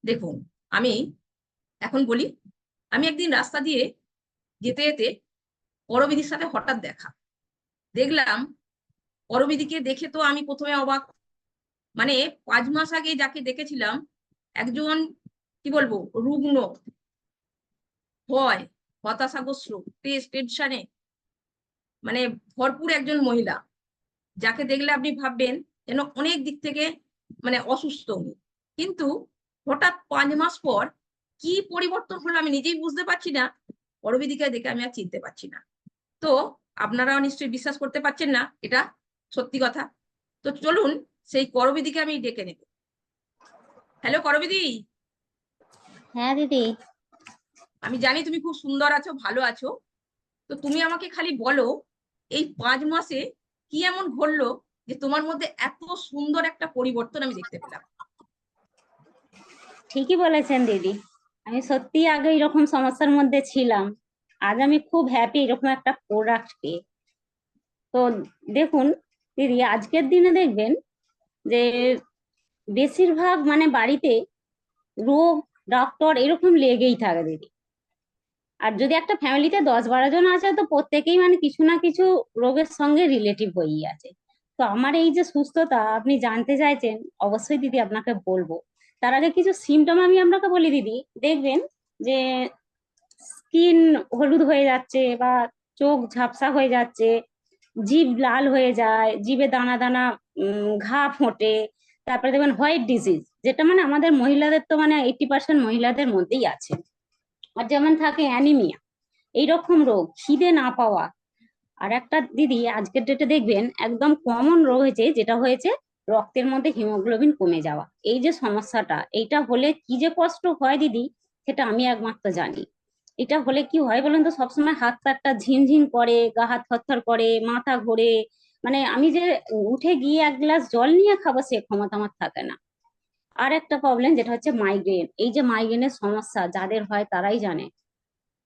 দেখুন, আমি এখন বলি, আমি একদিন রাস্তা দিয়ে যেতে যেতে পরবিদির সাথে হঠাৎ দেখা, দেখলাম পরবিদিকে দেখে তো আমি প্রথমে অবাক। মানে 5 মাস আগে যাকে দেখেছিলাম একজন কি বলবো রুগ্ন, ভয়, হতাশাগ্রস্ত, টেনশনে মানে ভরপুর একজন মহিলা, যাকে দেখলে আপনি ভাববেন যেন অনেক দিক থেকে মানে অসুস্থ উনি। কিন্তু হঠাৎ 5 মাস পর কি পরিবর্তন হলো আমি নিজেই বুঝতে পারছি না। পরবিদিকে দেখে আমি আর চিনতে পারছি না। তো আপনারাও নিশ্চয়ই বিশ্বাস করতে পারছেন না, এটা সত্যি কথা। তো চলুন সেই করবিদিকে আমি ডেকে নেব। হ্যালো করবিদি। হ্যাঁ দিদি। আমি জানি তুমি খুব সুন্দর আছো, ভালো আছো। তো তুমি আমাকে খালি বলো, এই 5 মাসে কি এমন ঘটলো যে তোমার মধ্যে এত সুন্দর একটা পরিবর্তন আমি দেখতে পেলাম? ঠিকই বলেছেন দিদি, আমি সত্যি আগে এরকম সমস্যার মধ্যে ছিলাম। আজ আমি খুব হ্যাপি এরকম একটা প্রোডাক্ট পেয়ে। তো দেখুন দিদি, আজকের দিনে দেখবেন যে বেশিরভাগ মানে বাড়িতে রোগ ডক্টর এরকম লেগেই থাকে দিদি। আর যদি একটা ফ্যামিলিতে 10-12 জন আছে তো প্রত্যেকেই মানে কিছু না কিছু রোগের সঙ্গে রিলেটিভ হয়েই আছে। তো আমার এই যে সুস্থতা আপনি জানতে চাইছেন, অবশ্যই দিদি আপনাকে বলবো। তার আগে কিছু সিমটম আমি আপনাকে বলি দিদি। দেখবেন যে স্কিন হলুদ হয়ে যাচ্ছে, বা চোখ ঝাপসা হয়ে যাচ্ছে, জিভ লাল হয়ে যায়, জিভে দানা দানা ঘা ফোটে। তারপরে দেখবেন হোয়াইট ডিজিজ, যেটা মানে আমাদের মহিলাদের তো মানে 80% মহিলাদের মধ্যেই আছে। আর যেমন থাকে অ্যানিমিয়া, এইরকম রোগ, খিদে না পাওয়া। আর একটা দিদি আজকের ডেটে দেখবেন একদম কমন রোগ হয়েছে, যেটা হয়েছে রক্তের মধ্যে হিমোগ্লোবিন কমে যাওয়া। এই যে সমস্যাটা, এইটা হলে কি যে কষ্ট হয় দিদি, সেটা আমি একমাত্র জানি। এটা হলে কি হয় বলেন তো, সবসময় হাত পাটা ঝিনঝিন করে, গা হাত থরথর করে, মাথা ঘোরে। মানে আমি যে উঠে গিয়ে 1 গ্লাস জল নিয়ে খাবো সে ক্ষমতা আমার থাকে না। আর একটা প্রবলেম যেটা হচ্ছে মাইগ্রেন। এই যে মাইগ্রেনের সমস্যা যাদের হয় তারাই জানে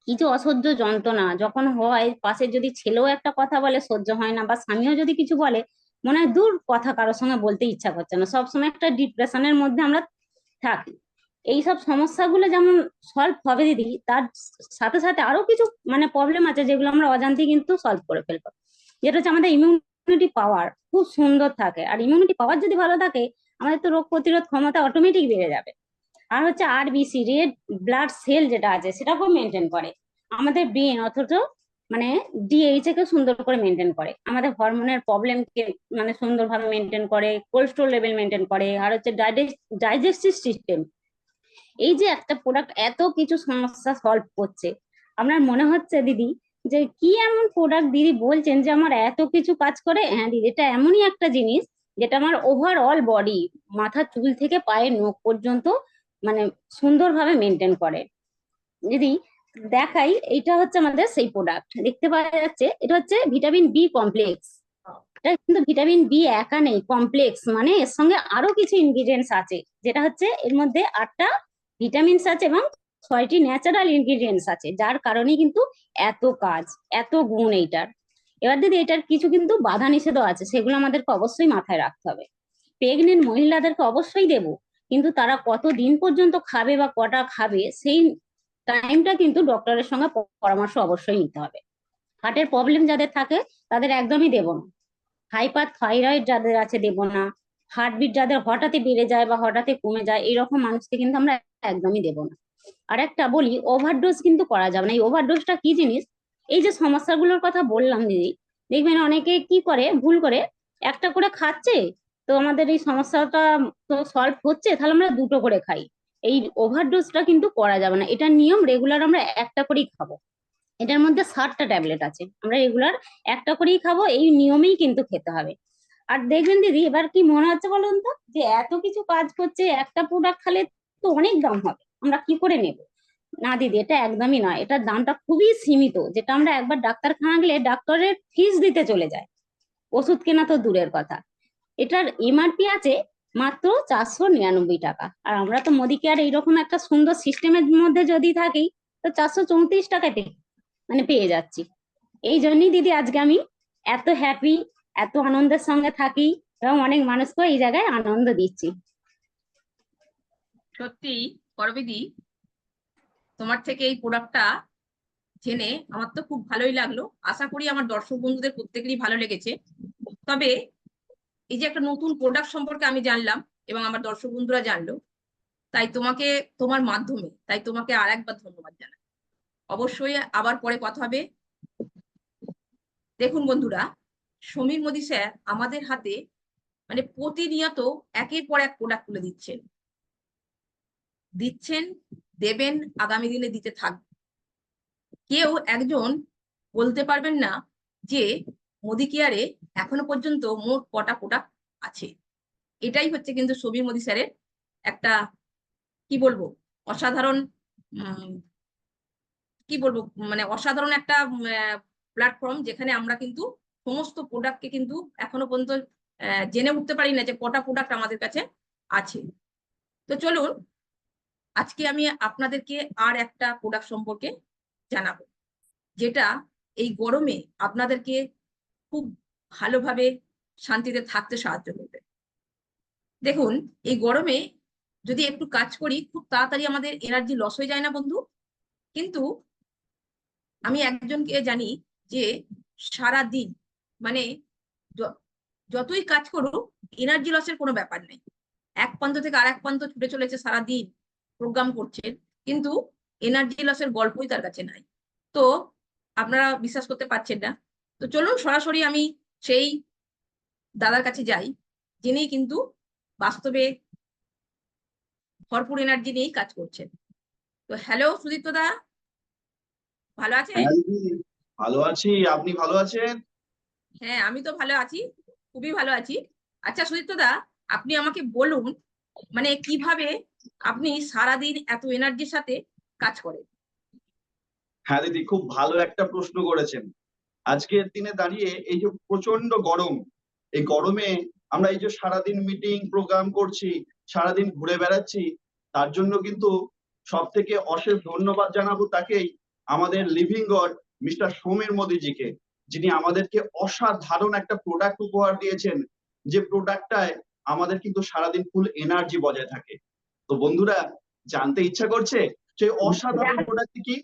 কি যে অসহ্য যন্ত্রণা যখন হয়। পাশে যদি ছেলেও একটা কথা বলে সহ্য হয় না, বা স্বামীও যদি কিছু বলে মনে হয় দূর, কথা কারোর সঙ্গে বলতে ইচ্ছা করছে না, সবসময় একটা ডিপ্রেশনের মধ্যে আমরা থাকি। এইসব সমস্যাগুলো যেমন সলভ হবে দিদি, তার সাথে সাথে আরো কিছু মানে প্রবলেম আছে যেগুলো আমরা অজান্তে কিন্তু সলভ করে ফেলবো। যেটা হচ্ছে আমাদের ইমিউনিটি পাওয়ার খুব সুন্দর থাকে, আর ইমিউনিটি পাওয়ার যদি ভালো থাকে আমাদের তো রোগ প্রতিরোধ ক্ষমতা অটোমেটিক বেড়ে যাবে। আর হচ্ছে আরবিসি, রেড ব্লাড সেল যেটা আছে সেটাকেও মেনটেন করে আমাদের ব্রেন, অথচ মানে ডিএইচ কে সুন্দর করে মেনটেন করে, আমাদের হরমোনের প্রবলেমকে মানে সুন্দরভাবে মেনটেন করে, কোলেস্ট্রল লেভেল মেনটেন করে, আর হচ্ছে ডাইজেস্টিভ সিস্টেম। এই যে একটা প্রোডাক্ট এত কিছু সমস্যা সলভ করছে, আপনার মনে হচ্ছে দিদি যে কি এমন প্রোডাক্ট দিদি বলছেন যে আমার এত কিছু কাজ করে? হ্যাঁ দিদি, এটা এমনই একটা জিনিস যেটা আমার ওভারঅল বডি, মাথা চুল থেকে পায়ের নখ পর্যন্ত মানে সুন্দরভাবে মেনটেন করে। দিদি দেখাই, এটা হচ্ছে আমাদের সেই প্রোডাক্ট, দেখতে পাওয়া যাচ্ছে এটা হচ্ছে ভিটামিন বি কমপ্লেক্স। এটা কিন্তু ভিটামিন বি একা নেই, কমপ্লেক্স মানে এর সঙ্গে আরো কিছু ইনগ্রিডিয়েন্টস আছে, যেটা হচ্ছে এর মধ্যে 8টা ভিটামিনস আছে এবং 6টি ন্যাচারাল ইনগ্রিডিয়েন্টস আছে, যার কারণে কিন্তু এত কাজ, এত গুণ এইটার। এবার দিদি এটার কিছু কিন্তু বাধা নিষেধও আছে, সেগুলো আমাদেরকে অবশ্যই মাথায় রাখতে হবে। প্রেগনেন্ট মহিলাদেরকে অবশ্যই দেবো, কিন্তু তারা কত দিন পর্যন্ত খাবে বা কটা খাবে সেই টাইমটা কিন্তু ডক্টরের সঙ্গে পরামর্শ অবশ্যই নিতে হবে। হার্টের প্রবলেম যাদের থাকে তাদের একদমই দেবো না। হাইপার থাইরয়েড যাদের আছে দেবো না। হার্টবিট যাদের হঠাৎই বেড়ে যায় বা হঠাৎই কমে যায় এইরকম মানুষকে কিন্তু আমরা একদমই দেবো না। আর একটা বলি, ওভারডোজ কিন্তু করা যাবে না। এই ওভারডোজটা কি জিনিস? এই যে সমস্যাগুলোর কথা বললাম দিদি, দেখবেন অনেকে কি করে, ভুল করে একটা করে খাচ্ছে, তো আমাদের এই সমস্যাটা তো সলভ হচ্ছে, তাহলে আমরা দুটো করে খাই। এই ওভারডোজটা কিন্তু করা যাবে না, এটা নিয়ম, রেগুলার আমরা একটা করেই খাবো। এটার মধ্যে 7টা ট্যাবলেট আছে, আমরা রেগুলার একটা করেই খাবো, এই নিয়মেই কিন্তু খেতে হবে। আর দেখবেন দিদি এবার কি মনে হচ্ছে বলুন তো, যে এত কিছু কাজ করছে, একটা প্রোডাক্ট খালে তো অনেক দাম হবে, আমরা কি করে নেব? না দিদি, এটা একদমই নয়, এটার দামটা খুবই সীমিত, যেটা আমরা একবার ডাক্তারখানা গেলে ডাক্তারের ফিস দিতে চলে যায়, ওষুধ কেনা তো দূরের কথা। এটার এমআরপি আছে মাত্র 499 টাকা, আর আমরা তো মোদি কেয়ার এইরকম একটা সুন্দর সিস্টেমের মধ্যে যদি থাকি তো 434 টাকায় মানে পেয়ে যাচ্ছি। এই জন্যই দিদি আজকে আমি এত হ্যাপি, এত আনন্দের সঙ্গে থাকি এবং অনেক মানুষকে এই জায়গায় আনন্দ দিচ্ছি। সত্যি করবিদি, তোমার থেকে এই প্রোডাক্টটা জেনে আমার তো খুব ভালোই লাগলো। আশা করি আমার দর্শক বন্ধুদের প্রত্যেকেরই ভালো লেগেছে। তবে এই যে একটা নতুন প্রোডাক্ট সম্পর্কে আমি জানলাম এবং আমার দর্শক বন্ধুরা জানলো, তাই তোমাকে, তোমার মাধ্যমে তাই তোমাকে আর একবার ধন্যবাদ জানাই। অবশ্যই আবার পরে কথা হবে। দেখুন বন্ধুরা, সমীর মোদি স্যার আমাদের হাতে মানে প্রতিনিয়ত একের পর এক প্রোডাক্ট তুলে দিচ্ছেন, দেবেন, আগামী দিনে দিতে থাকবে। কেউ একজন বলতে পারবেন না যে মোদি কেয়ারে এখনো পর্যন্ত মোট কটা প্রোডাক্ট আছে। এটাই হচ্ছে কিন্তু সমীর মোদি স্যারের একটা কি বলবো অসাধারণ কি বলবো মানে অসাধারণ একটা প্ল্যাটফর্ম, যেখানে আমরা কিন্তু সমস্ত প্রোডাক্টকে কিন্তু এখনো পর্যন্ত জেনে উঠতে পারি না যে কটা প্রোডাক্ট আমাদের কাছে আছে। তো চলুন আজকে আমি আপনাদেরকে আর একটা প্রোডাক্ট সম্পর্কে জানাবো, যেটা এই গরমে আপনাদেরকে খুব ভালোভাবে শান্তিতে থাকতে সাহায্য করবে। দেখুন, এই গরমে যদি একটু কাজ করি খুব তাড়াতাড়ি আমাদের এনার্জি লস হয়ে যায় না বন্ধু? কিন্তু আমি একজনকে জানি যে সারা দিন মানে যতই কাজ করুক এনার্জি লসের কোনো ব্যাপার নেই, এক প্রান্ত থেকে আর এক প্রান্ত ছুটে চলেছে, সারা দিন প্রোগ্রাম করছেন, কিন্তু এনার্জি লসের গল্পই তার কাছে নাই। তো আপনারা বিশ্বাস করতে পারছেন না, তো চলুন সরাসরি আমি সেই দাদার কাছে যাই, যিনি কিন্তু বাস্তবে ভরপুর এনার্জি নিয়েই কাজ করছেন। তো হ্যালো সুদীপ্ত দা, ভালো আছেন? ভালো আছি, আপনি ভালো আছেন? হ্যাঁ, আমি তো ভালো আছি, খুবই ভালো আছি। আচ্ছা সুদীপ্ত দা, আপনি আমাকে বলুন মানে কিভাবে আপনি সারাদিন এত এনার্জির সাথে কাজ করেন? হ্যাঁ দিদি, খুব ভালো একটা প্রশ্ন করেছেন। আজকের দিনে দাঁড়িয়ে এই যে প্রচন্ড গরম, এই গরমে আমরা এই যে সারাদিন মিটিং প্রোগ্রাম করছি, সারাদিন ঘুরে বেড়াচ্ছি, তার জন্য কিন্তু সব থেকে অশেষ ধন্যবাদ জানাবো তাকেই, আমাদের লিভিং গড মিস্টার সমীর মোদিজিকে, যিনি আমাদেরকে অসাধারণ একটা প্রোডাক্ট উপহার দিয়েছেন, যে প্রোডাক্টটায় আমাদের কিন্তু সারাদিন ফুল এনার্জি বজায় থাকে। তো বন্ধুরা, জানতে ইচ্ছা করছে সেই অসাধারণ প্রোডাক্টটি কি?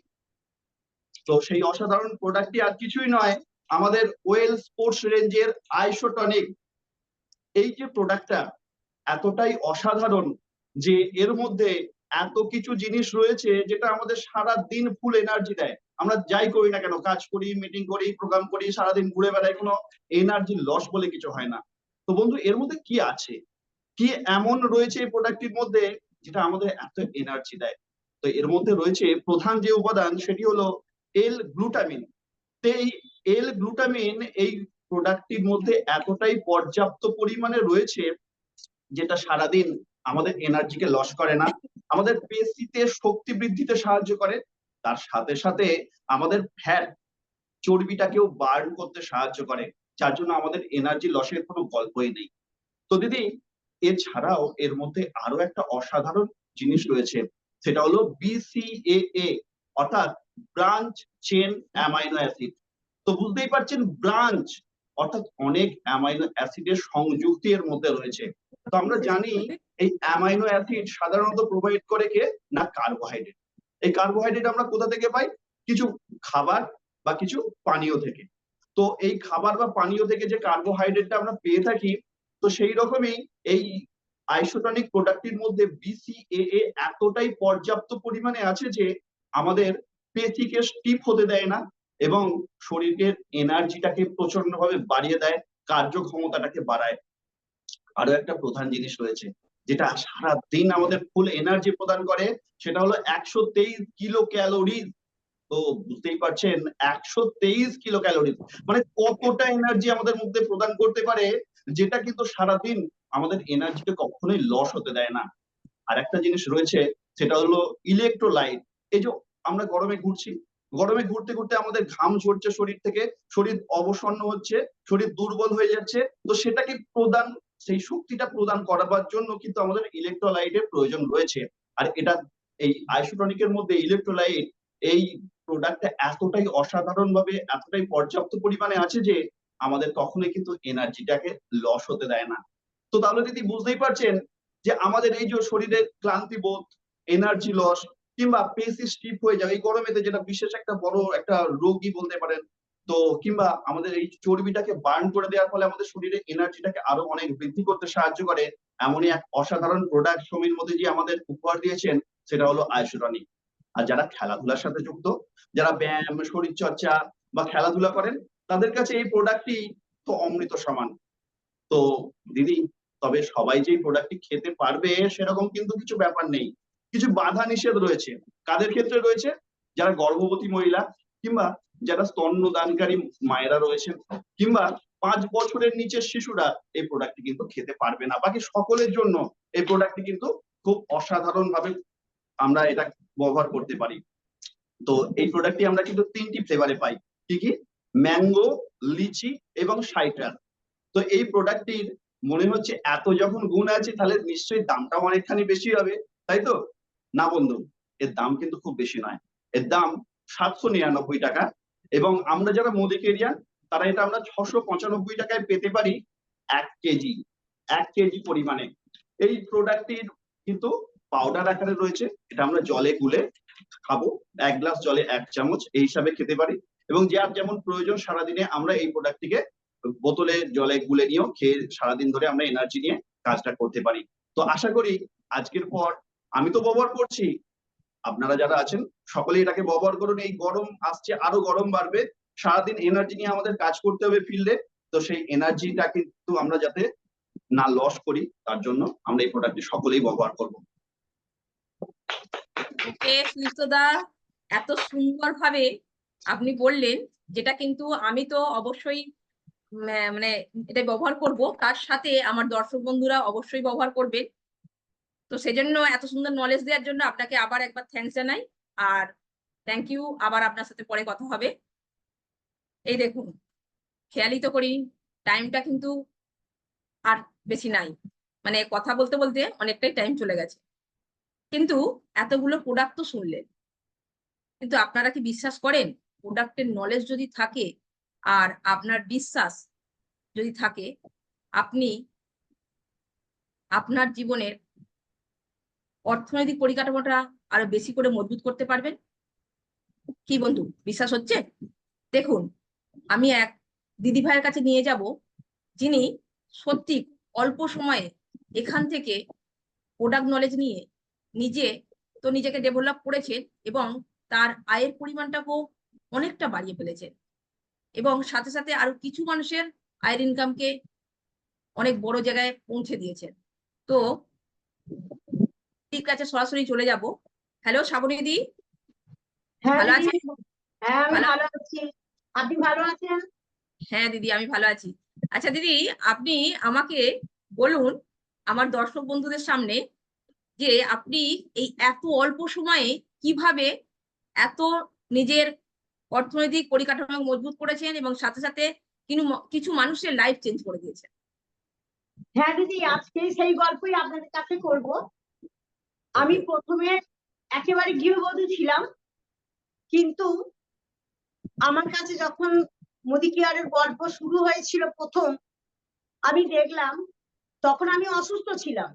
তো সেই অসাধারণ প্রোডাক্টটি আর কিছুই নয়, আমাদের ওয়েল স্পোর্টস রেঞ্জের আইসোটনিক। এই যে প্রোডাক্টটা এতটাই অসাধারণ যে এর মধ্যে এত কিছু জিনিস রয়েছে যেটা আমাদের সারা দিন ফুল এনার্জি দেয়। আমরা যাই করি না কেন, কাজ করি, মিটিং করি, প্রোগ্রাম করি, সারাদিন ঘুরে বেড়াই, কোনো এনার্জি লস বলে কিছু হয় না। তো বন্ধু, এর মধ্যে কি আছে, কি এমন রয়েছে এই প্রোডাক্টটির মধ্যে যেটা আমাদের এত এনার্জি দেয়? তো এর মধ্যে রয়েছে প্রধান যে উপাদান, সেটি হলো এল গ্লুটামিন। তো এই এল গ্লুটামিন এই প্রোডাক্টটির মধ্যে এতটাই পর্যাপ্ত পরিমাণে রয়েছে যেটা সারাদিন আমাদের এনার্জিকে লস করে না, আমাদের পেশিতে শক্তি বৃদ্ধিতে সাহায্য করে, তার সাথে সাথে আমাদের ফ্যাট চর্বিটাকেও বার্ন করতে সাহায্য করে, যার জন্য আমাদের এনার্জি লসের কোনো গল্পই নেই। তো দিদি, এছাড়াও এর মধ্যে আরো একটা অসাধারণ জিনিস রয়েছে, সেটা হলো BCAA, অর্থাৎ ব্রাঞ্চ চেন অ্যামাইনো অ্যাসিড। তো বুঝতেই পারছেন, ব্রাঞ্চ অর্থাৎ অনেক অ্যামাইনো অ্যাসিডের সংযুক্তি এর মধ্যে রয়েছে। তো আমরা জানি এই অ্যামাইনো অ্যাসিড সাধারণত প্রোভাইড করে কে না, কার্বোহাইড্রেট। এই কার্বোহাইড্রেট আমরা কোথা থেকে পাই? কিছু খাবার বা কিছু পানীয় থেকে। তো এই খাবার বা পানীয় থেকে যে কার্বোহাইড্রেটটা আমরা পেয়ে থাকি, তো সেই রকমই এই আইসোটনিক প্রোডাক্টের মধ্যে BCAA এতটাই পর্যাপ্ত পরিমাণে আছে যে আমাদের পেশিকে স্টিফ হতে দেয় না এবং শরীরের এনার্জিটাকে প্রচন্ডভাবে বাড়িয়ে দেয়, কার্যক্ষমতাটাকে বাড়ায়। আরো একটা প্রধান জিনিস রয়েছে যেটা সারা দিন আমাদের ফুল এনার্জি প্রদান করে, সেটা হলো 123 কিলো ক্যালোরি। তো বুঝতেই পারছেন, 123 কিলো ক্যালোরি মানে কতটা এনার্জি আমাদের মধ্যে প্রদান করতে পারে, যেটা কিন্তু সারাদিন আমাদের এনার্জিকে কখনোই লস হতে দেয় না। আর একটা জিনিস রয়েছে, সেটা হলো ইলেকট্রোলাইট। এই যে আমরা গরমে ঘুরছি, গরমে ঘুরতে ঘুরতে আমাদের ঘাম ঝরছে শরীর থেকে, শরীর অবসন্ন হচ্ছে, শরীর দুর্বল হয়ে যাচ্ছে, তো সেটাকে প্রদান, সেই শক্তিটা প্রদান করার জন্য কিন্তু আমাদের ইলেকট্রোলাইটের প্রয়োজন রয়েছে। আর এটা এই আইসোটনিকের মধ্যে ইলেকট্রোলাইট এই প্রোডাক্টটা এতটাই অসাধারণ ভাবে, এতটাই পর্যাপ্ত পরিমাণে আছে যে আমাদের কখনোই কিন্তু এনার্জিটাকে লস হতে দেয় না। তো তাহলে দিদি, বুঝতেই পারছেন যে আমাদের এই যে শরীরের ক্লান্তি বোধ, এনার্জি লস কিংবা পেশি স্টিফ হয়ে যাওয়া, এই গরমেতে যেটা বিশেষ একটা বড় একটা রোগই বলতে পারেন, তো কিংবা আমাদের এই চর্বিটাকে বার্ন করে দেওয়ার ফলে আমাদের শরীরে এনার্জিটাকে আরো অনেক বৃদ্ধি করতে সাহায্য করে, এমনই এক অসাধারণ প্রোডাক্ট সমীর মধ্যে যে আমাদের উপহার দিয়েছেন, সেটা হলো আইসোটনিক। আর যারা খেলাধুলার সাথে যুক্ত, যারা ব্যায়াম, শরীর চর্চা বা খেলাধুলা করেন, তাদের কাছে এই প্রোডাক্টটি তো অমৃত সমান। তো দিদি, তবে সবাই যে প্রোডাক্টটি খেতে পারবে সেরকম কিন্তু কিছু ব্যাপার নেই, কিছু বাধা নিষেধ রয়েছে। কাদের ক্ষেত্রে রয়েছে? যারা গর্ভবতী মহিলা কিংবা যারা স্তন্যদানকারী মায়েরা রয়েছেন কিংবা 5 বছরের নিচের শিশুরা এই প্রোডাক্টটি কিন্তু খেতে পারবে না। বাকি সকলের জন্য এই প্রোডাক্টটি কিন্তু খুব অসাধারণ ভাবে আমরা এটা ব্যবহার করতে পারি। তো এই প্রোডাক্টটি আমরা কিন্তু 3টি ফ্লেভারে পাই। কি কি? ম্যাঙ্গো, লিচি এবং সাইট্রাস। তো এই প্রোডাক্টটির মনে হচ্ছে এত যখন গুণ আছে, তাহলে নিশ্চয়ই দামটাও অনেকখানি বেশি হবে, তাই তো? না বন্ধু, এর দাম কিন্তু খুব বেশি নয়। এর দাম 799 টাকা, এবং আমরা যারা মোদিকেরিয়ান তারা এটা আমরা 695 টাকায় পেতে পারি 1 কেজি, 1 কেজি পরিমাণে। এই প্রোডাক্টটির কিন্তু পাউডার আকারে রয়েছে, এটা আমরা জলে গুলে খাবো, 1 গ্লাস জলে 1 চামচ এই হিসাবে খেতে পারি, এবং যার যেমন প্রয়োজন সারাদিনে আমরা এই প্রোডাক্টটিকে বোতলে জলে গুলে নিয়েও খেয়ে সারাদিন ধরে আমরা এনার্জি নিয়ে কাজটা করতে পারি। তো আশা করি আজকের পর, আমি তো ব্যবহার করছি, আপনারা যারা আছেন সকলেই এটাকে ব্যবহার করুন। এই গরম আসছে, আরো গরম বাড়বে, সারাদিন এনার্জি নিয়ে আমাদের কাজ করতে হবে ফিল্ডে, তো সেই এনার্জিটা কিন্তু আমরা যাতে না লস করি, তার জন্য আমরা এই প্রোডাক্টটি সকলেই ব্যবহার করব। ওকে সুস্থদা, এত সুন্দরভাবে আপনি বললেন, যেটা কিন্তু আমি তো অবশ্যই মানে এটা ব্যবহার করব, তার সাথে আমার দর্শক বন্ধুরা অবশ্যই ব্যবহার করবে। তো সেজন্য এত সুন্দর নলেজ দেওয়ার জন্য আপনাকে আবার একবার থ্যাঙ্কস জানাই, আর থ্যাংক ইউ। আবার আপনার সাথে পরে কথা হবে। এই দেখুন, খেয়ালই তো করি টাইমটা কিন্তু আর বেশি নাই। মানে কথা বলতে বলতে অনেকটাই টাইম চলে গেছে, কিন্তু এতগুলো প্রোডাক্ট তো শুনলেন, কিন্তু আপনারা কি বিশ্বাস করেন? প্রোডাক্টের নলেজ যদি থাকে আর আপনার বিশ্বাস যদি থাকে, আপনি আপনার জীবনের অর্থনৈতিক পরিকাঠামোটা আরো বেশি করে মজবুত করতে পারবেন। কি বন্ধু, বিশ্বাস হচ্ছে? দেখুন, আমি এক দিদিভাইয়ের কাছে নিয়ে যাব, যিনি সত্যি অল্প সময়ে এখান থেকে প্রোডাক্ট নলেজ নিয়ে নিজেকে ডেভেলপ করেছেন এবং তার আয়ের পরিমাণটাকেও অনেকটা বাড়িয়ে ফেলেছেন, এবং সাথে সাথে আরো কিছু মানুষের আয়ের ইনকামকে অনেক বড় জায়গায় পৌঁছে দিয়েছেন। তো দিদির কাছে সরাসরি চলে যাব। হ্যালো শ্রাবণী দিদি, ভালো আছেন? হ্যাঁ, আমি ভালো? ভালো আছি। আপনি ভালো আছেন? হ্যাঁ দিদি, আমি ভালো আছি। আচ্ছা দিদি, আপনি আমাকে বলুন আমার দর্শক বন্ধুদের সামনে যে আপনি এই এত অল্প সময়ে কিভাবে এত নিজের অর্থনৈতিক পরিকাঠামো মজবুত করেছেন এবং সাথে সাথে কিছু মানুষের লাইফ চেঞ্জ করে দিয়েছেন। হ্যাঁ দিদি, আজকে সেই গল্পই আপনাদের কাছে করব। আমি প্রথমে একেবারে গৃহবধূ ছিলাম, কিন্তু আমার কাছে যখন মোদি কেয়ারের গল্প শুরু হয়েছিল প্রথম, আমি দেখলাম তখন আমি অসুস্থ ছিলাম,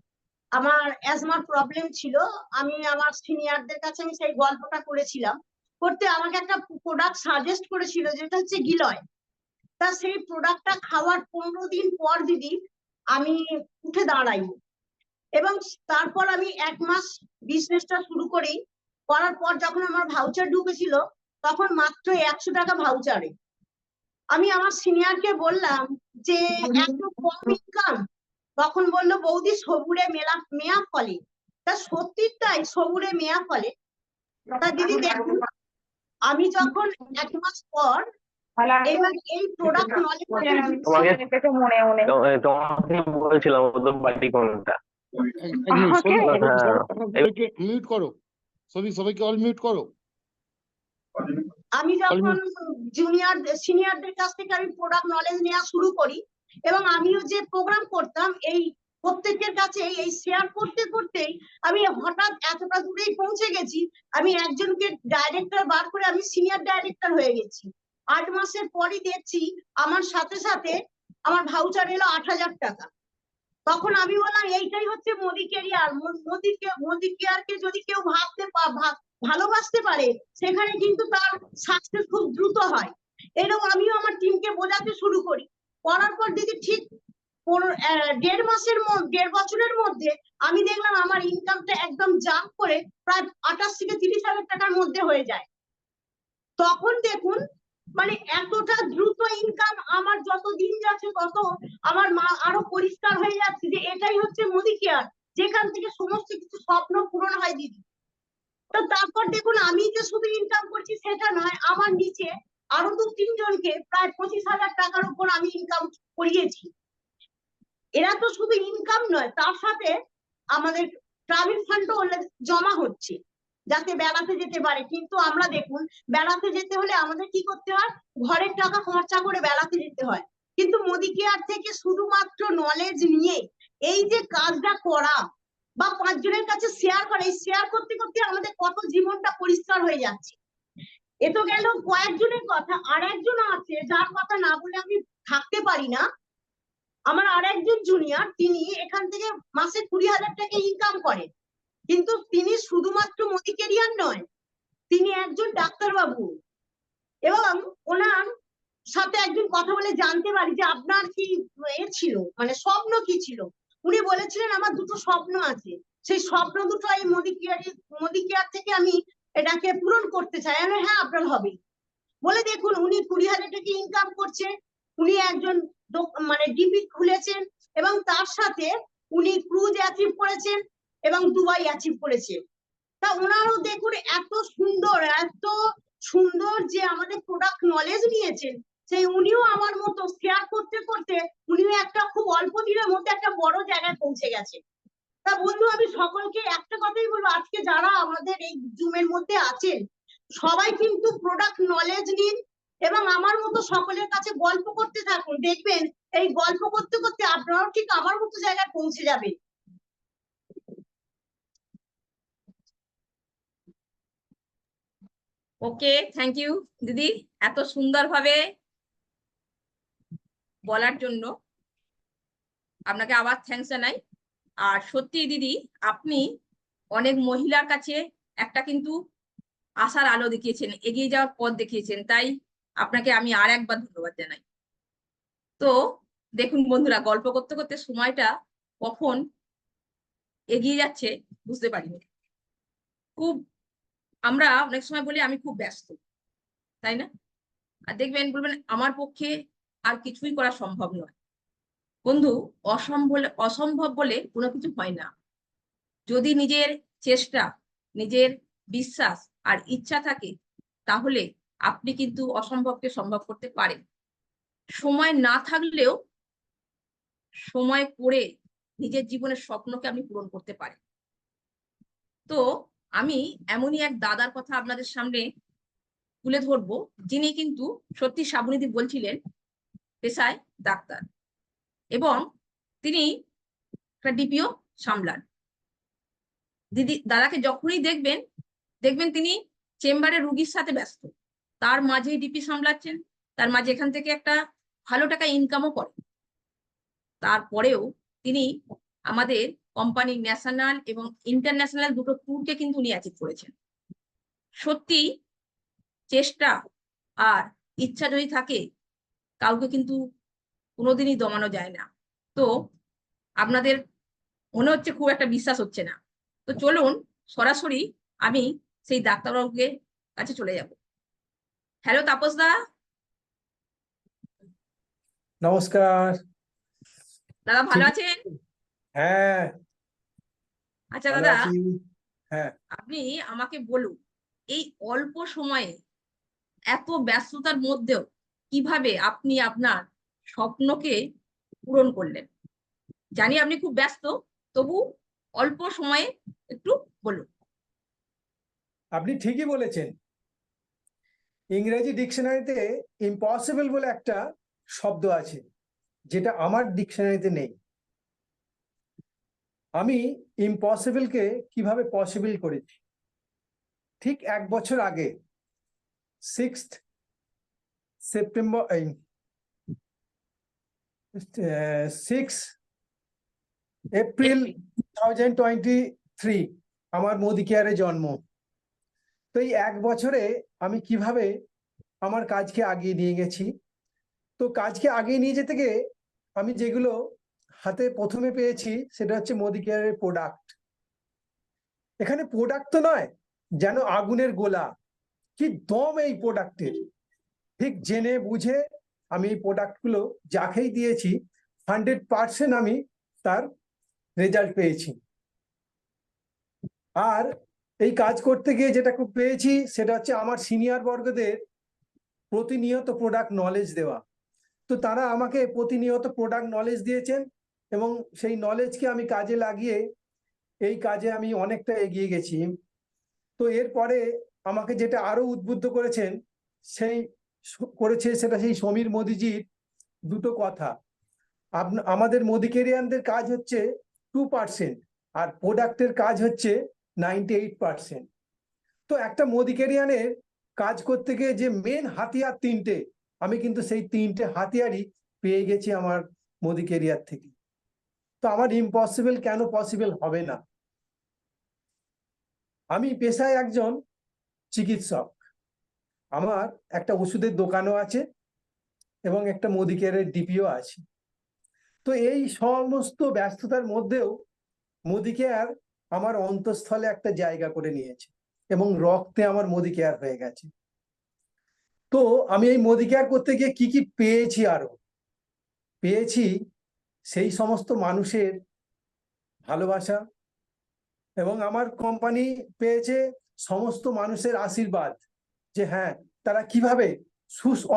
আমার অ্যাজমার প্রবলেম ছিল। আমি আমার সিনিয়রদের কাছে আমি সেই গল্পটা করেছিলাম, করতে আমাকে একটা প্রোডাক্ট সাজেস্ট করেছিল যেটা হচ্ছে গিলয়। তা সেই প্রোডাক্টটা খাওয়ার 15 দিন পর দিদি আমি উঠে দাঁড়াই, এবং তারপর আমি 1 মাস বিজনেসটা শুরু করি। করার পর যখন আমার ভাউচার ঢুকেছিল, তখন মাত্র 100 টাকা ভাউচারে আমি আমার সিনিয়রকে বললাম যে এত কম ইনকাম। তখন বললো, বৌদি সবুরে মেয়া ফলে। তা সত্যি তাই, সবুরে মেয়া ফলে। তা দিদি দেখুন, আমি যখন 1 মাস পর এবার এই প্রোডাক্ট নলেজ তোমাকে বলেছিলাম ওদের বাড়ি কোনটা। মিউট করো, সবাইকে অল মিউট করো। আমি যখন সিনিয়রদের কাছ থেকে আমি প্রোডাক্ট নলেজ নেওয়া শুরু করি, এবং আমিও যে প্রোগ্রাম করতাম এই প্রত্যেকের কাছে এই শেয়ার করতে করতেই আমি হঠাৎ এতটা দূরেই পৌঁছে গেছি। আমি একজনকে ডাইরেক্টর বার করে আমি সিনিয়র ডাইরেক্টর হয়ে গেছি। 8 মাসের পরই দেখছি আমার সাথে সাথে আমার ভাউচার এলো 8000 টাকা। তখন আমি বললাম এইটাই হচ্ছে মোদি কেরিয়ার। মোদি কেয়ারকে যদি কেউ ভালোবাসতে পারে, সেখানে কিন্তু তার সাকসেস খুব দ্রুত হয়। এরকম আমিও আমার টিমকে বোঝাতে শুরু করি। করার পর দিদি ঠিক 1.5 বছরের মধ্যে আমি দেখলাম আমার ইনকামটা একদম জাম্প করে প্রায় 28 থেকে 30 হাজার টাকার মধ্যে হয়ে যায়। তখন দেখুন, মানে এতটা দ্রুত ইনকাম, আমার যত দিন যাচ্ছে তত আমার মা আরো পরিষ্কার হয়ে যাচ্ছে যে এটাই হচ্ছে মোদি কেয়ার, যেখান থেকে সমস্ত কিছু স্বপ্ন পূরণ হয় দিদি। তো তারপর দেখুন, আমি যে শুধু ইনকাম করছি সেটা নয়, আমার নিচে আরো 2-3 জনকে প্রায় 25,000 টাকার উপর আমি ইনকাম করিয়েছি। এরা তো শুধু ইনকাম নয়, তার সাথে আমাদের ট্রাভেল ফান্ডও জমা হচ্ছে যাতে বেড়াতে যেতে পারে। কিন্তু আমরা দেখুন, বেড়াতে যেতে হলে আমাদের কি করতে হয়? ঘরের টাকা খরচা করে বেড়াতে যেতে হয়। কিন্তু মোদি কেয়ার থেকে শুধুমাত্র নলেজ নিয়ে এই যে কাজটা করা বা 5 জনের কাছে শেয়ার করা, এই শেয়ার করতে করতে আমাদের কত জীবনটা পরিষ্কার হয়ে যাচ্ছে। এ তো গেল কয়েকজনের কথা। আর একজন আছে যার কথা না বলে আমি থাকতে পারি না, আমার আর একজন জুনিয়র। তিনি এখান থেকে মাসে 20,000 টাকা ইনকাম করেন, কিন্তু তিনি শুধুমাত্র মোদি কেরিয়ার নয়, তিনি একজন ডাক্তারবাবু। এবং ওনার সাথে একদিন কথা বলে জানতে পারি যে আপনার কি ছিল, মানে স্বপ্ন কি ছিল। উনি বলেছিলেন আমার 2টো স্বপ্ন আছে, সেই স্বপ্ন দুটো এই মোদি কেয়ার থেকে আমি এটাকে পূরণ করতে চাই। আমি হ্যাঁ, আপনার হবে বলে দেখুন, উনি 20,000 টাকা ইনকাম করছে। উনি একজন মানে ডিপি খুলেছেন, এবং তার সাথে উনি ক্রুজ অ্যাচিভ করেছেন এবং দুবাই অ্যাচিভ করেছেন। তা ওনারও দেখুন এত সুন্দর যে আমাদের প্রোডাক্ট নলেজ নিয়েছেন, সেই উনিও আমার মতো শেয়ার করতে করতে উনিও একটা খুব অল্প দিনের মধ্যে একটা বড় জায়গায় পৌঁছে গেছে। তা বন্ধু, আমি সকলকে একটা কথাই বলবো, আজকে যারা আমাদের এই জুমের মধ্যে আছেন সবাই কিন্তু প্রোডাক্ট নলেজ নিন, এবং আমার মতো সকলের কাছে গল্প করতে থাকুন, দেখবেন এই গল্প করতে করতে আপনারাও ঠিক আমার মতো জায়গায় পৌঁছে যাবে। ওকে, থ্যাংক ইউ দিদি এত সুন্দরভাবে বলার জন্য। আপনাকে আবার থ্যাঙ্কস জানাই। আর সত্যি দিদি, আপনি অনেক মহিলার কাছে একটা কিন্তু আশার আলো দেখিয়েছেন, এগিয়ে যাওয়ার পথ দেখিয়েছেন, তাই আপনাকে আমি আর একবার ধন্যবাদ জানাই। তো দেখুন বন্ধুরা, গল্প করতে করতে সময়টা কখন এগিয়ে যাচ্ছে বুঝতে পারিনি। খুব আমরা অনেক সময় বলি আমি খুব ব্যস্ত, তাই না? আর দেখবেন বলবেন আমার পক্ষে আর কিছুই করা সম্ভব নয়। বন্ধু, অসম্ভব বলে কোনো কিছু হয় না। যদি নিজের চেষ্টা, নিজের বিশ্বাস আর ইচ্ছা থাকে, তাহলে আপনি কিন্তু অসম্ভবকে সম্ভব করতে পারেন। সময় না থাকলেও সময় করে নিজের জীবনের স্বপ্নকে আপনি পূরণ করতে পারেন। তো আমি এমনই এক দাদার কথা আপনাদের সামনে তুলে ধরবো, যিনি কিন্তু সত্যি শ্রাবণীদি বলছিলেন পেশায় ডাক্তার, এবং তিনি একটা ডিপিও সামলান। দাদাকে যখনই দেখবেন তিনি চেম্বারে রুগীর সাথে ব্যস্ত, তার মাঝে ডিপি সামলাচ্ছেন, তার মাঝে এখান থেকে একটা ভালো টাকা ইনকামও করে। তারপরেও তিনি আমাদের কোম্পানির ন্যাশনাল এবং ইন্টারন্যাশনাল দুটো ট্যুরকে কিন্তু উনি অ্যাচিভ করেছেন। সত্যি চেষ্টা আর ইচ্ছা যদি থাকে, কাউকে কিন্তু কোনোদিনই দমানো যায় না। তো আপনাদের মনে হচ্ছে খুব একটা বিশ্বাস হচ্ছে না, তো চলুন সরাসরি আমি সেই ডাক্তারবাবুকে কাছে চলে যাব। হ্যালো তাপস দা। নমস্কার দাদা, ভালো আছেন? হ্যাঁ আচ্ছা ভালো দাদা, আছি। হ্যাঁ, আপনি আমাকে বলুন, এই অল্প সময়ে এত ব্যস্ততার মধ্যেও কিভাবে আপনি আপনার স্বপ্নকে পূরণ করলেন? জানি আপনি খুব ব্যস্ত, তবু অল্প সময়ে একটু বলুন। আপনি ঠিকই বলেছেন। ইংরেজি ডিকশনারিতে ইম্পসিবল বলে একটা শব্দ আছে, যেটা আমার ডিকশনারিতে নেই। আমি ইম্পসিবলকে কিভাবে পসিবল করেছি। ঠিক 1 বছর আগে 6th সেপ্টেম্বর 6 এপ্রিল 2023 আমার মোদি কেয়ারে জন্ম। তো এই 1 বছরে আমি কিভাবে আমার কাজকে আগিয়ে নিয়ে গেছি। তো কাজকে আগিয়ে নিয়ে যেতে গিয়ে আমি যেগুলো হাতে প্রথমে পেয়েছি সেটা হচ্ছে মোদি কেয়ারের প্রোডাক্ট। এখানে প্রোডাক্ট তো নয়, যেন আগুনের গোলা। কি দম এই প্রোডাক্টের! ঠিক জেনে বুঝে আমি এই প্রোডাক্টগুলো যাকেই দিয়েছি 100% আমি তার রেজাল্ট পেয়েছি। আর এই কাজ করতে গিয়ে যেটা খুব পেয়েছি সেটা হচ্ছে আমার সিনিয়র বর্গদের প্রতিনিয়ত প্রোডাক্ট নলেজ দেওয়া। তো তারা আমাকে প্রতিনিয়ত প্রোডাক্ট নলেজ দিয়েছেন এবং সেই নলেজকে আমি কাজে লাগিয়ে এই কাজে আমি অনেকটা এগিয়ে গেছি। তো এরপরে আমাকে যেটা আরো উদ্বুদ্ধ করেছেন সেটা সেই সমীর মোদিজির দুটো কথা। আমাদের মোদি কেরিয়ানদের কাজ হচ্ছে 2% আর প্রোডাক্টের কাজ হচ্ছে 98%। তো একটা মোদি কেরিয়ানের কাজ করতে গিয়ে যে মেন হাতিয়ার 3টে, আমি কিন্তু সেই 3টে হাতিয়ারই পেয়ে গেছি আমার মোদি কেরিয়ার থেকে। তো আমার ইম্পসিবল কেন পসিবল হবে না? আমি পেশায় একজন চিকিৎসক। আমার একটা ওষুধের দোকানও আছে এবং একটা মোদি কেয়ারের ডিপিও আছে। তো এই সমস্ত ব্যস্ততার মধ্যেও মোদি কেয়ার আমার অন্তঃস্থলে একটা জায়গা করে নিয়েছে এবং রক্তে আমার মোদি কেয়ার হয়ে গেছে। তো আমি এই মোদি কেয়ার করতে গিয়ে কি কি পেয়েছি, আরো পেয়েছি সেই সমস্ত মানুষের ভালোবাসা, এবং আমার কোম্পানি পেয়েছে সমস্ত মানুষের আশীর্বাদ যে হ্যাঁ, তারা কিভাবে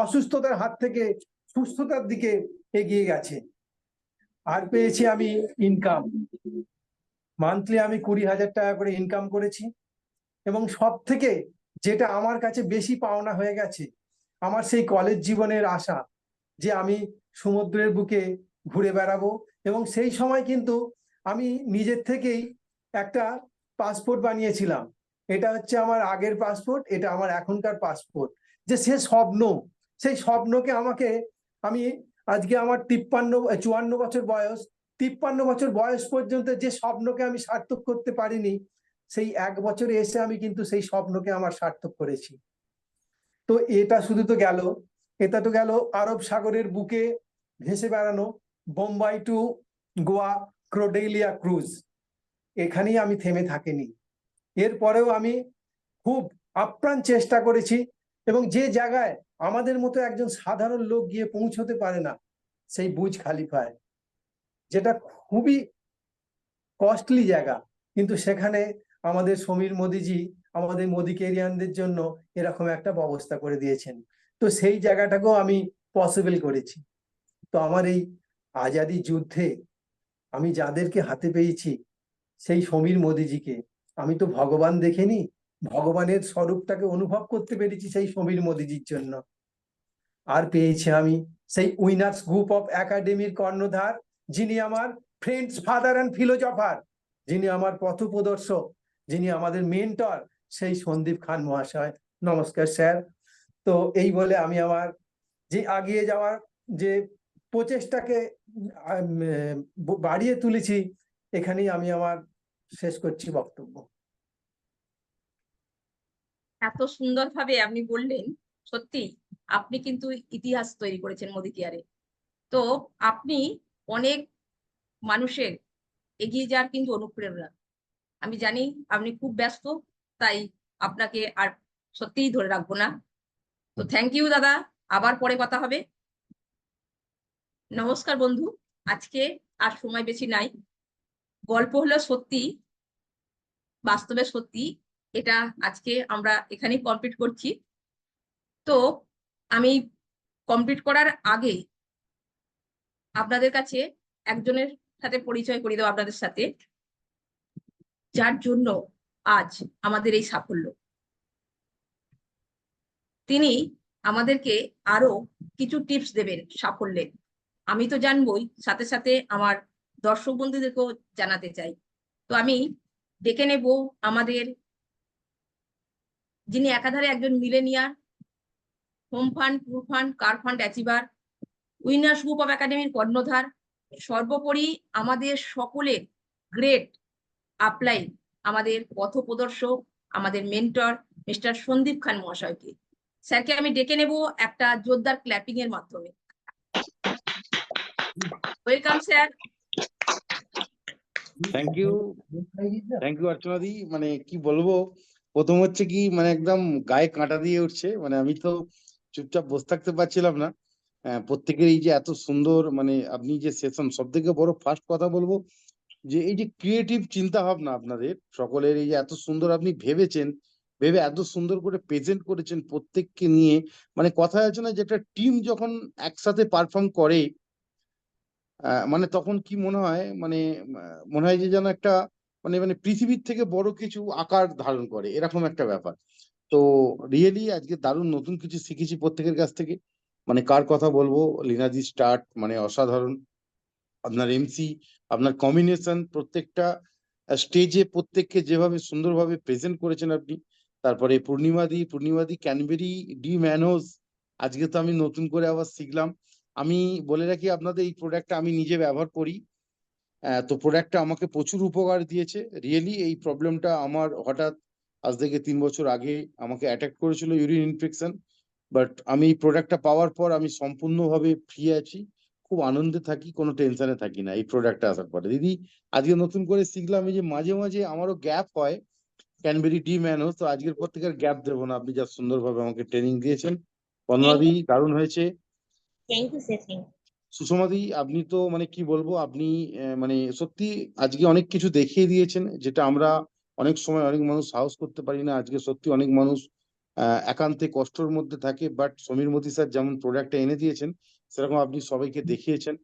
অসুস্থতার হাত থেকে সুস্থতার দিকে এগিয়ে গেছে। আর পেয়েছি আমি ইনকাম। মান্থলি আমি 20,000 টাকা করে ইনকাম করেছি। এবং সব থেকে যেটা আমার কাছে বেশি পাওনা হয়ে গেছে, আমার সেই কলেজ জীবনের আশা যে আমি সমুদ্রের বুকে ঘুরে বেড়াবো, এবং সেই সময় কিন্তু আমি নিজের থেকেই একটা পাসপোর্ট বানিয়েছিলাম। এটা হচ্ছে আমার আগের পাসপোর্ট, এটা আমার এখনকার পাসপোর্ট। যে সে স্বপ্ন, সেই স্বপ্নকে আমি আজকে আমার 54 বছর বয়স, 53 বছর বয়স পর্যন্ত যে স্বপ্নকে আমি সার্থক করতে পারিনি, সেই 1 বছরে এসে আমি কিন্তু সেই স্বপ্নকে আমার সার্থক করেছি। তো এটা শুধু তো গেল, এটা তো গেল আরব সাগরের বুকে ভেসে বেড়ানো, বোম্বাই টু গোয়া ক্রোডেলিয়া ক্রুজ, এখানেই আমি থেমে থাকিনি। এরপরেও আমি খুব আপ্রাণ চেষ্টা করেছি, এবং যে জায়গায় আমাদের মতো একজন সাধারণ লোক গিয়ে পৌঁছতে পারে না, সেই বুর্জ খালিফায়, যেটা খুবই কস্টলি জায়গা, কিন্তু সেখানে আমাদের সমীর মোদিজি আমাদের মোদিকেরিয়ানদের জন্য এরকম একটা ব্যবস্থা করে দিয়েছেন। তো সেই জায়গাটাকেও আমি পসিবল করেছি। তো আমার এই আজাদি যুদ্ধে আমি যাদেরকে হাতে পেয়েছি, সেই সমীর মোদিজিকে আমি তো ভগবান দেখিনি, ভগবানের স্বরূপটাকে অনুভব করতে পেরেছি সেই সমীর মোদিজির জন্য। আর পেয়েছি আমি সেই উইনার্স গ্রুপ অফ একাডেমির কর্ণধার, যিনি আমার ফ্রেন্ডস ফাদার অ্যান্ড ফিলোজফার, যিনি আমার পথপ্রদর্শক, যিনি আমাদের মেন্টর, সেই সন্দীপ খান মহাশয়। নমস্কার স্যার। তো এই বলে আমি আমার যে আগিয়ে যাওয়ার যে প্রচেষ্টাকে বাড়িয়ে তুলেছি, এখানেই আমি আমার শেষ করছি বক্তব্য। এত সুন্দরভাবে আপনি বললেন, সত্যি আপনি কিন্তু ইতিহাস তৈরি করেছেন মোদি কেয়ারে। তো আপনি অনেক মানুষের এগিয়ে যাওয়ার কিন্তু অনুপ্রেরণা। আমি জানি আপনি খুব ব্যস্ত, তাই আপনাকে আর সত্যিই ধরে রাখবো না। তো থ্যাংক ইউ দাদা, আবার পরে কথা হবে। নমস্কার বন্ধু, আজকে আর সময় বেশি নাই। গল্প হলো সত্যি, বাস্তবে সত্যি, এটা আজকে আমরা এখানেই কমপ্লিট করছি। তো আমি কমপ্লিট করার আগে আপনাদের কাছে একজনের সাথে পরিচয় করিয়ে দেবো আপনাদের সাথে, যার জন্য আজ আমাদের এই সাফল্য। তিনি আমাদেরকে আরো কিছু টিপস দেবেন সাফল্যের। আমি তো জানবই, সাথে সাথে আমার দর্শক বন্ধুদেরকেও জানাতে চাই। তো আমি ডেকে নেব আমাদের, যিনি একাধারে একজন millionaire, home fund, true fund, car fund achiever, winners group of একাডেমির কর্ণধার, সর্বোপরি আমাদের সকলের গ্রেট আপলাইন, আমাদের পথপ্রদর্শক, আমাদের মেন্টর মিস্টার সন্দীপ খান মহাশয়কে। স্যারকে আমি ডেকে নেব একটা জোরদার ক্ল্যাপিং এর মাধ্যমে। Welcome sir. থ্যাংক ইউ অর্চনা দি। মানে কি বলবো, প্রথম হচ্ছে কি, মানে একদম গায়ে কাঁটা দিয়ে উঠছে। মানে আমি তো চুপচাপ বসে থাকতে পারছিলাম না। প্রত্যেকের এই যে এত সুন্দর, মানে আপনি যে সেশন, সব থেকে বড় ফার্স্ট কথা বলবো যে এই যে ক্রিয়েটিভ চিন্তা ভাবনা আপনাদের সকলের, এই যে এত সুন্দর আপনি ভেবেছেন, ভেবে এত সুন্দর করে প্রেজেন্ট করেছেন প্রত্যেককে নিয়ে। মানে কথা আছে না, যে একটা টিম যখন একসাথে পারফর্ম করে, মানে তখন কি মনে হয়, মানে মনে হয় যে যেন একটা মানে মানে পৃথিবীর থেকে বড় কিছু আকার ধারণ করে, এরকম একটা ব্যাপার। তো রিয়েলি আজকে দারুণ নতুন কিছু শিখেছি প্রত্যেকের কাছ থেকে। মানে কার কথা বলবো, লীনাজি স্টার্ট, মানে অসাধারণ। আপনার এমসি, আপনার কম্বিনেশন, প্রত্যেকটা স্টেজে প্রত্যেককে যেভাবে সুন্দরভাবে প্রেজেন্ট করেছেন আপনি। তারপরে পূর্ণিমাদি ক্যানবেরি ডি ম্যানোজ, আজকে তো আমি নতুন করে আবার শিখলাম। আমি বলে রাখি আপনাদের, এই প্রোডাক্টটা আমি নিজে ব্যবহার করি। তো প্রোডাক্টটা আমাকে প্রচুর উপকার দিয়েছে। রিয়েলি এই প্রবলেমটা আমার হঠাৎ আজ থেকে 3 বছর আগে আমাকে অ্যাটাক করেছিল, ইউরিন ইনফেকশন। বাট আমি এই প্রোডাক্টটা পাওয়ার পর আমি সম্পূর্ণভাবে ফ্রি আছি, খুব আনন্দে থাকি, কোনো টেনশনে থাকি না এই প্রোডাক্টটা আসার পরে। দিদি, আজকে নতুন করে শিখলাম এই যে মাঝে মাঝে আমারও গ্যাপ হয় ক্যানবেরি ডি ম্যানোজ। তো আজকের পর থেকে আর গ্যাপ দেবো না, আপনি যা সুন্দরভাবে আমাকে ট্রেনিং দিয়েছেন। বন্দনাদি, দারুণ হয়েছে। Thank you sir. সুষমাদি, আপনি তো মানে কি বলবো, আপনি মানে সত্যি আজকে অনেক কিছু দেখিয়ে দিয়েছেন, যেটা আমরা অনেক সময় অনেক মানুষ সাহস করতে পারি না। আজকে সত্যি অনেক মানুষ একান্তে কষ্টের মধ্যে থাকে, বাট সমীর মোদি স্যার যেমন প্রোডাক্টটা এনে দিয়েছেন, সেরকম আপনি সবাইকে দেখিয়েছেন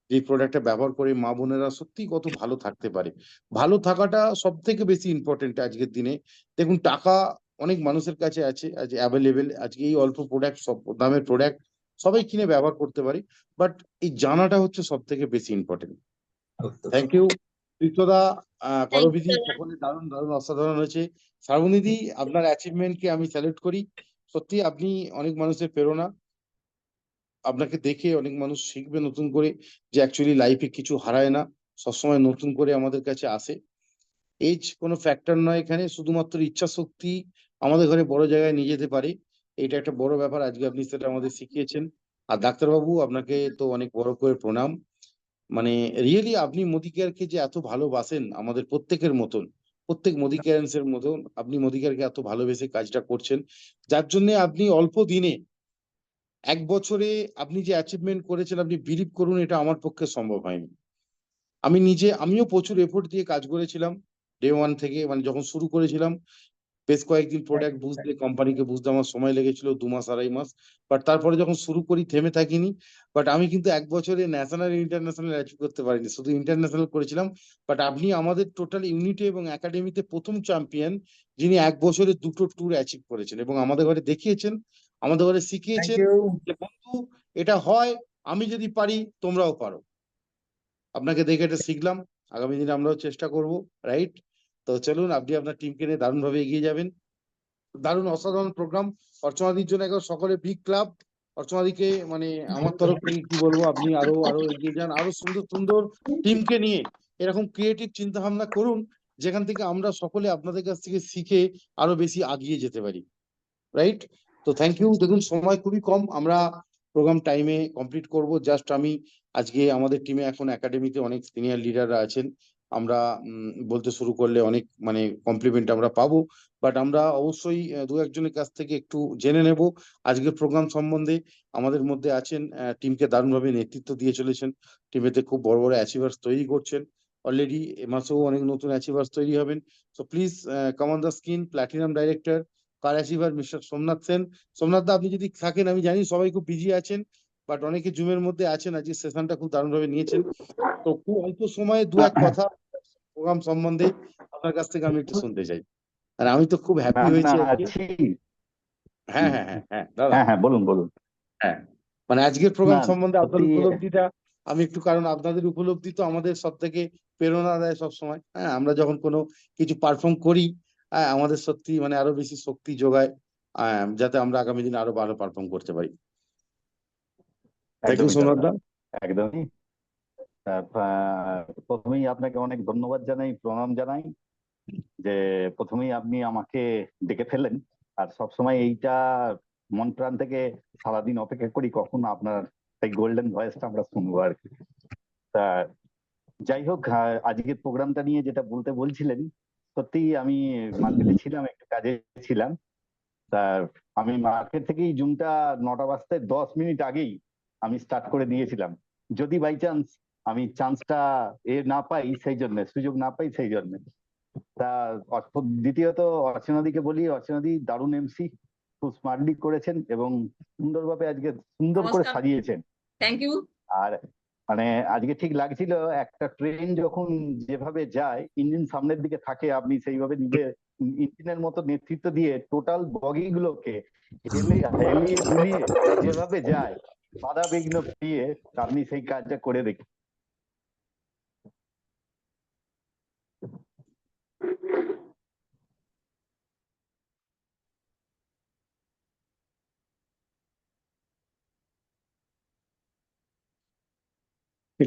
যে প্রোডাক্টটা ব্যবহার করে মা বোনেরা সত্যি কত ভালো থাকতে পারে। ভালো থাকাটা সব থেকে বেশি ইম্পর্টেন্ট আজকের দিনে। দেখুন, টাকা অনেক মানুষের কাছে আছে আজ অ্যাভেলেবেল, আজকে এই অল্প প্রোডাক্ট, সব দামের প্রোডাক্ট সবাই কিনে ব্যবহার করতে পারি, বাট এই জানাটা হচ্ছে সব থেকে বেশি ইম্পর্টেন্ট। থ্যাংক ইউ তীর্থদা, করবিদি, সকলে দারুণ দারুণ অসাধারণ হয়েছে। শ্রাবণীদি, আপনার অ্যাচিভমেন্টকে আমি স্যালুট করি, সত্যি আপনি অনেক মানুষের প্রেরণা, আপনাকে দেখে অনেক মানুষ শিখবে নতুন করে যে অ্যাকচুয়ালি লাইফে কিছু হারায় না, সবসময় নতুন করে আমাদের কাছে আসে। এজ কোনো ফ্যাক্টর নয় এখানে, শুধুমাত্র ইচ্ছা শক্তি আমাদের ঘরে বড় জায়গায় নিয়ে যেতে পারে, এটা একটা বড় ব্যাপার, আজকে আপনি সেটা আমাদের শিখিয়েছেন। আর ডাক্তারবাবু, আপনাকে তো অনেক বড় করে প্রণাম, মানে রিয়েলি আপনি মোদি কেয়ারকে যে এত ভালোবাসেন আমাদের প্রত্যেকের মতন, প্রত্যেক মোদি কেয়ারেন্সের মতন আপনি মোদি কেয়ারকে এত ভালোবেসে কাজটা করছেন, যার জন্য আপনি অল্প দিনে 1 বছরে আপনি যে অ্যাচিভমেন্ট করেছেন, আপনি বিলিভ করুন এটা আমার পক্ষে সম্ভব হয়নি। আমিও প্রচুর এফোর্ট দিয়ে কাজ করেছিলাম ডে 1 থেকে, মানে যখন শুরু করেছিলাম বেশ কয়েকদিন প্রোডাক্ট বুঝতে, কোম্পানিকে বুঝতে আমার সময় লেগেছিল 2 মাস 2.5 মাস, বাট তারপরে যখন শুরু করি থেমে থাকিনি। বাট আমি কিন্তু 1 বছরে ন্যাশনাল ইন্টারন্যাশনাল অ্যাচিভ করতে পারিনি, শুধু ইন্টারন্যাশনাল করেছিলাম। বাট আপনি আমাদের টোটাল ইউনিটে এবং একাডেমিতে প্রথম চ্যাম্পিয়ন যিনি 1 বছরে 2টো ট্যুর অ্যাচিভ করেছেন এবং আমাদের ঘরে দেখিয়েছেন, আমাদের ঘরে শিখিয়েছেন যে বন্ধু এটা হয়, আমি যদি পারি তোমরাও পারো। আপনাকে দেখে এটা শিখলাম, আগামী দিনে আমরাও চেষ্টা করব, রাইট? তো চলুন, আপনি আপনার টিমকে নিয়ে দারুণ ভাবে এগিয়ে যাবেন। দারুণ অসাধারণ প্রোগ্রাম, অর্চনাদির জন্য একবার সকলে বিগ ক্লাব। অর্চনাদিকে মানে আমার তরফ থেকে কি বলবো, আপনি আরো আরো এগিয়ে যান, আরো সুন্দর সুন্দর টিমকে নিয়ে এরকম ক্রিয়েটিভ চিন্তা ভাবনা করুন, যেখান থেকে আমরা সকলে আপনাদের কাছ থেকে শিখে আরো বেশি এগিয়ে যেতে পারি, রাইট? তো থ্যাংক ইউ। দেখুন সময় খুবই কম, আমরা প্রোগ্রাম টাইমে কমপ্লিট করব। জাস্ট আমি আজকে আমাদের টিমে এখন একাডেমিতে অনেক সিনিয়র লিডাররা আছেন, আমরা বলতে শুরু করলে অনেক মানে কমপ্লিমেন্ট আমরা পাবো, বাট আমরা অবশ্যই 2-1 জনের কাছ থেকে একটু জেনে নেব আজকের প্রোগ্রাম সম্বন্ধে। আমাদের মধ্যে আছেন টিমকে দারুণভাবে নেতৃত্ব দিয়ে চলেছেন, টিমেতে খুব বড় বড় অ্যাচিভার্স তৈরি করছেন অলরেডি, এ মাসেও অনেক নতুন অ্যাচিভার্স তৈরি হবেন। So please come on the screen, platinum director car achiever mister Somnath Sen. Somnath da, আপনি যদি থাকেন, আমি জানি সবাই খুব বিজি আছেন, বাট অনেকে জুমের মধ্যে আছেন, আজকে সেশনটা খুব দারুণভাবে নিয়েছেন। তো খুব অল্প সময়ে 2-1 কথা প্রোগ্রাম সম্বন্ধে আপনার কাছ থেকে আমি একটু শুনতে চাই। আর আমি তো খুব হ্যাপি হয়েছি আজকে। হ্যাঁ হ্যাঁ হ্যাঁ হ্যাঁ দাদা, হ্যাঁ বলুন বলুন। হ্যাঁ মানে আজকের প্রোগ্রাম না, সম্বন্ধে আপনার সত্যি উপলব্ধিটা আমি একটু, কারণ আপনাদের উপলব্ধি তো আমাদের সব থেকে প্রেরণা দেয় সবসময়। হ্যাঁ, আমরা যখন কোনো কিছু পারফর্ম করি, আমাদের সত্যি মানে আরো বেশি শক্তি যোগায়, যাতে আমরা আগামী দিনে আরো ভালো পারফর্ম করতে পারি। থ্যাংক ইউ একদমই সোমনাথ দাদা, দা। একদমই। প্রথমেই আপনাকে অনেক ধন্যবাদ জানাই, প্রণাম জানাই যে প্রথমেই আপনি আমাকে ডেকে ফেলেন, আর সবসময় এইটা মন প্রাণ থেকে সারাদিন অপেক্ষা করি কখন আপনার এই গোল্ডেন ভয়েসটা আমরা শুনবো আর কি। তা যাই হোক, আজকের প্রোগ্রামটা নিয়ে যেটা বলছিলেন, সত্যি আমি মার্কেটে ছিলাম, একটু কাজে ছিলাম। তা আমি মার্কেট থেকেই জুমটা 9টা বাজতে 10 মিনিট আগেই আমি স্টার্ট করে দিয়েছিলাম, যদি বাই চান্স আমি চান্সটা না পাই, সেই জন্য সুযোগ না পাই সেই জন্য। তা দ্বিতীয়ত অর্চনাদিকে বলি, অর্চনাদি দারুণ এমসি, খুব স্মার্টলি করেছেন এবং সুন্দরভাবে আজকে সুন্দর করে নমস্কার। সাজিয়েছেন। Thank you. আর মানে আজকে ঠিক লাগছিল একটা ট্রেন যখন যেভাবে যায়, ইঞ্জিন সামনের দিকে থাকে, আপনি সেইভাবে নিজের ইঞ্জিনের মতো নেতৃত্ব দিয়ে টোটাল বগিগুলোকে হেলিয়ে দুলিয়ে যেভাবে যায়, বাধা বিঘ্ন দিয়ে আপনি সেই কাজটা করে দেখি।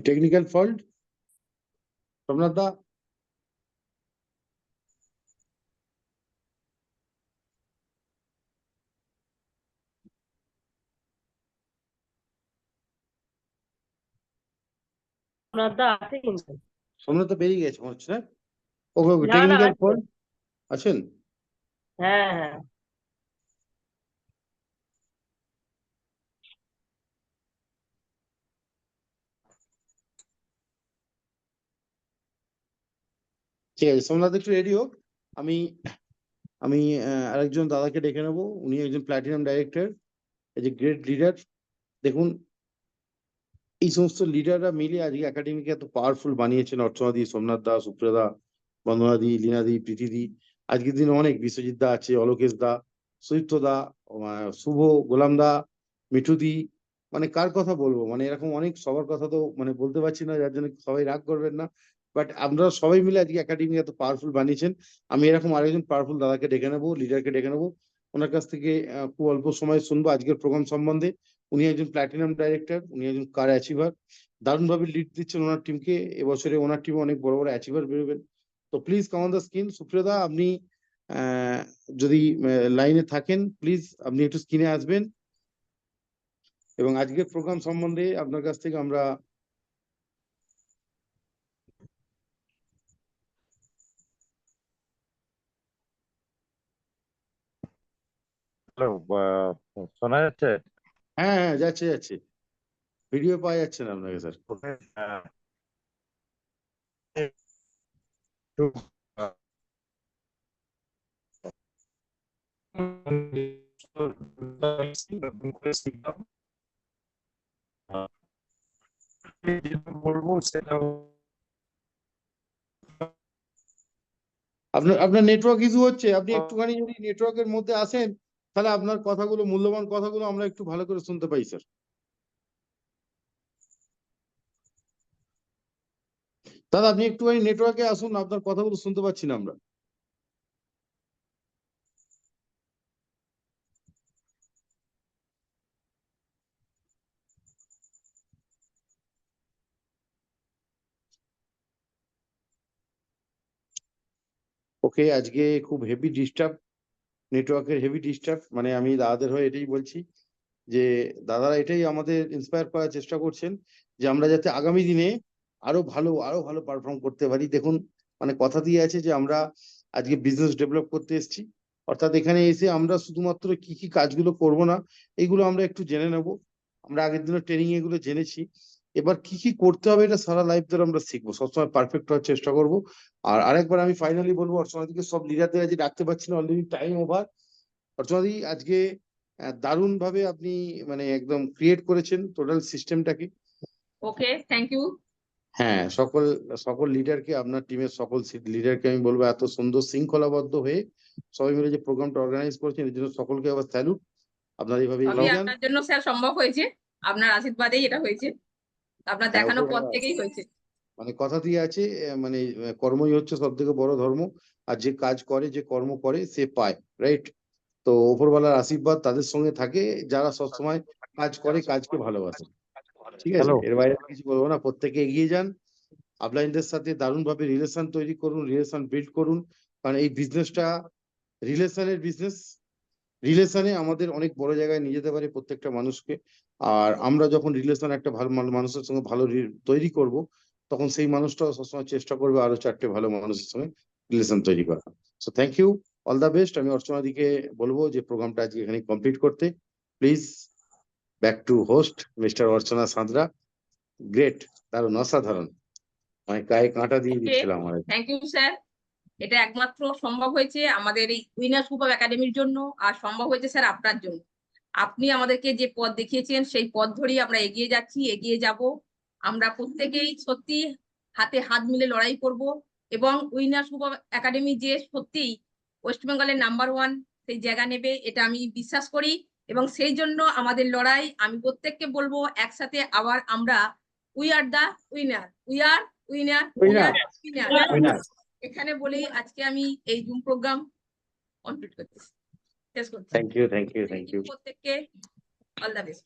টেকনিক্যাল ফল্ট সোমনাথ দা। সোমনাথ দা বেরিয়ে গেছে মনে হচ্ছে, না? ওকে ওকে, টেকনিক্যাল ফল্ট আছেন? হ্যাঁ হ্যাঁ। ঠিক আছে, সোমনাথ একটু রেডি হোক। আমি আমি আরেকজন দাদাকে ডেকে নেবো, উনি একজন প্ল্যাটিনাম ডাইরেক্টর, এই যে গ্রেট লিডার। দেখুন এই সমস্ত লিডাররা মিলে আজকে একাডেমিকে এত পাওয়ারফুল বানিয়েছেন, অর্চনাদি, সোমনাথ দা, সুপ্রিয়া দা, বন্দনাদি, লীনাদি, প্রীতিদি, আজকের দিনে অনেক বিশ্বজিৎ দা আছে, অলোকেশ দা, সুদীপ্ত দা, শুভ, গোলাম দা, মিঠুদি, মানে কার কথা বলবো, মানে এরকম অনেক, সবার কথা তো মানে বলতে পারছি না, যার জন্য সবাই রাগ করবেন না। বাট আপনারা সবাই মিলে আজকে একাডেমি এত পাওয়ারফুল বানিয়েছেন। আমি এরকম আরেকজন পাওয়ারফুল দাদাকে ডেকে নেবো, লিডারকে ডেকে নেবো, ওনার কাছ থেকে খুব অল্প সময় শুনবো আজকের প্রোগ্রাম সম্বন্ধে। উনি একজন প্ল্যাটিনাম ডাইরেক্টর, উনি একজন কার অ্যাচিভার, দারুণভাবে লিড দিচ্ছেন ওনার টিমকে। এবছরে ওনার টিমে অনেক বড় বড় অ্যাচিভার বেরোবেন। তো please come on the screen. সুপ্রিয়দা, আপনি যদি লাইনে থাকেন প্লিজ আপনি একটু স্ক্রিনে আসবেন, এবং আজকের প্রোগ্রাম সম্বন্ধে আপনার কাছ থেকে আমরা হ্যালো, শোনা যাচ্ছে? হ্যাঁ হ্যাঁ, যাচ্ছে যাচ্ছে, ভিডিও পাওয়া যাচ্ছে না আপনাকে স্যার। বলবো সেটা আপনার নেটওয়ার্ক ইস্যু হচ্ছে, আপনি একটুখানি যদি নেটওয়ার্কের মধ্যে আসেন তাহলে আপনার কথাগুলো, মূল্যবান কথাগুলো আমরা একটু ভালো করে শুনতে পাই স্যার। দাদা আপনি একটুখানি নেটওয়ার্কে আসুন, আপনার কথাগুলো শুনতে পাচ্ছি না আমরা। ওকে, আজকে খুব হেভি ডিস্টার্ব, নেটওয়ার্কের হেভি ডিস্টার্ব, মানে আমি দাদাদের হয়ে এটাই বলছি যে দাদারা এটাই আমাদের ইন্সপায়ার করার চেষ্টা করছেন যে আমরা যাতে আগামী দিনে আরো ভালো পারফর্ম করতে পারি। দেখুন, মানে কথা দিয়ে আছে যে আমরা আজকে বিজনেস ডেভেলপ করতে এসেছি, অর্থাৎ এখানে এসে আমরা শুধুমাত্র কি কি কাজগুলো করব না এগুলো আমরা একটু জেনে নেব। আমরা আগের দিনে ট্রেনিং এগুলো জেনেছি, এবার কি কি করতে হবে এটা সারা লাইফ ধরে আমরা শিখবো, সবসময় পারফেক্ট হওয়ার চেষ্টা করব। আর আরেকবার আমি ফাইনালি বলবো, অর্চনাদিকে সব লিডারদের আজকে ডাকতে পারছি না, অলরেডি টাইম ওভার। অর্চনাদি, আজকে দারুণ ভাবে আপনি মানে একদম ক্রিয়েট করেছেন টোটাল সিস্টেমটাকে। Okay, thank you. হ্যাঁ, সকল লিডারকে, আপনার টিমের সকল লিডারকে আমি বলবো এত সুন্দর শৃঙ্খলাবদ্ধ হয়ে সবাই মিলে যে প্রোগ্রামটা অর্গানাইজ করেছেন এর জন্য সকলকে আবার স্যালুট। আপনারা এইভাবে সবই এগিয়ে যান। আপনার জন্য স্যার সম্ভব হয়েছে, আপনার আশীর্বাদেই এটা হয়েছে, আপনার হ্যাঁ, দেখানো পথ ওপরওয়ালা থেকেই হয়েছে। মানে কথা দিয়ে আছে, মানে কর্মই হচ্ছে সব থেকে বড় ধর্ম, আর যে কাজ করে, যে কর্ম করে সে পায়, রাইট? তো ওপরওয়ালার আশীর্বাদ তাদের সঙ্গে থাকে যারা সবসময় কাজ করে, কাজকে ভালোবাসে। ঠিক আছে, হ্যালো। এর বাইরে আর কিছু বলবো না, প্রত্যেকে এগিয়ে যান, আপলাইনদের সাথে দারুণ ভাবে রিলেশন তৈরি করুন, রিলেশন বিল্ড করুন, কারণ এই বিজনেসটা রিলেশনের বিজনেস। রিলেশনে আমাদের অনেক বড় জায়গায় নিয়ে যেতে পারে প্রত্যেকটা মানুষকে। আর আমরা যখন রিলেশন একটা ভালো মানুষের সঙ্গে ভালো তৈরি করব, তখন সেই মানুষটাও সবসময় চেষ্টা করবে আরো 4টে ভালো মানুষের সঙ্গে রিলেশন তৈরি করা। So thank you, all the best. আমি অর্চনাদিকে বলবো যে প্রোগ্রামটা আজকে এখানে কমপ্লিট করতে। Please back to host mister Archana Santra. Great, দারুণ, অসাধারণ, মানে গায়ে কাঁটা দিয়ে ওকে, দিচ্ছিলাম আমার। Thank you sir. এটা একমাত্র সম্ভব হয়েছে আমাদের এই উইনার্স গ্রুপ অফ একাডেমির জন্য, আর সম্ভব হয়েছে স্যার আপনার জন্য। আপনি আমাদেরকে যে পথ দেখিয়েছেন সেই পথ ধরেই আমরা এগিয়ে যাচ্ছি, এগিয়ে যাব। আমরা প্রত্যেকেই সত্যি হাতে হাত মিলে লড়াই করব, এবং উইনার্স গ্রুপ অফ একাডেমি যে সত্যিই ওয়েস্ট বেঙ্গলের নাম্বার 1 সেই জায়গা নেবে এটা আমি বিশ্বাস করি, এবং সেই জন্য আমাদের লড়াই। আমি প্রত্যেককে বলবো একসাথে আবার আমরা we are the winner, we are winner, we are winner. এখানে বলেই আজকে আমি এই জুম প্রোগ্রাম কমপ্লিট করতেছি, শেষ করছি। Thank you, thank you, thank you. প্রত্যেককে অল দ্য বেস্ট।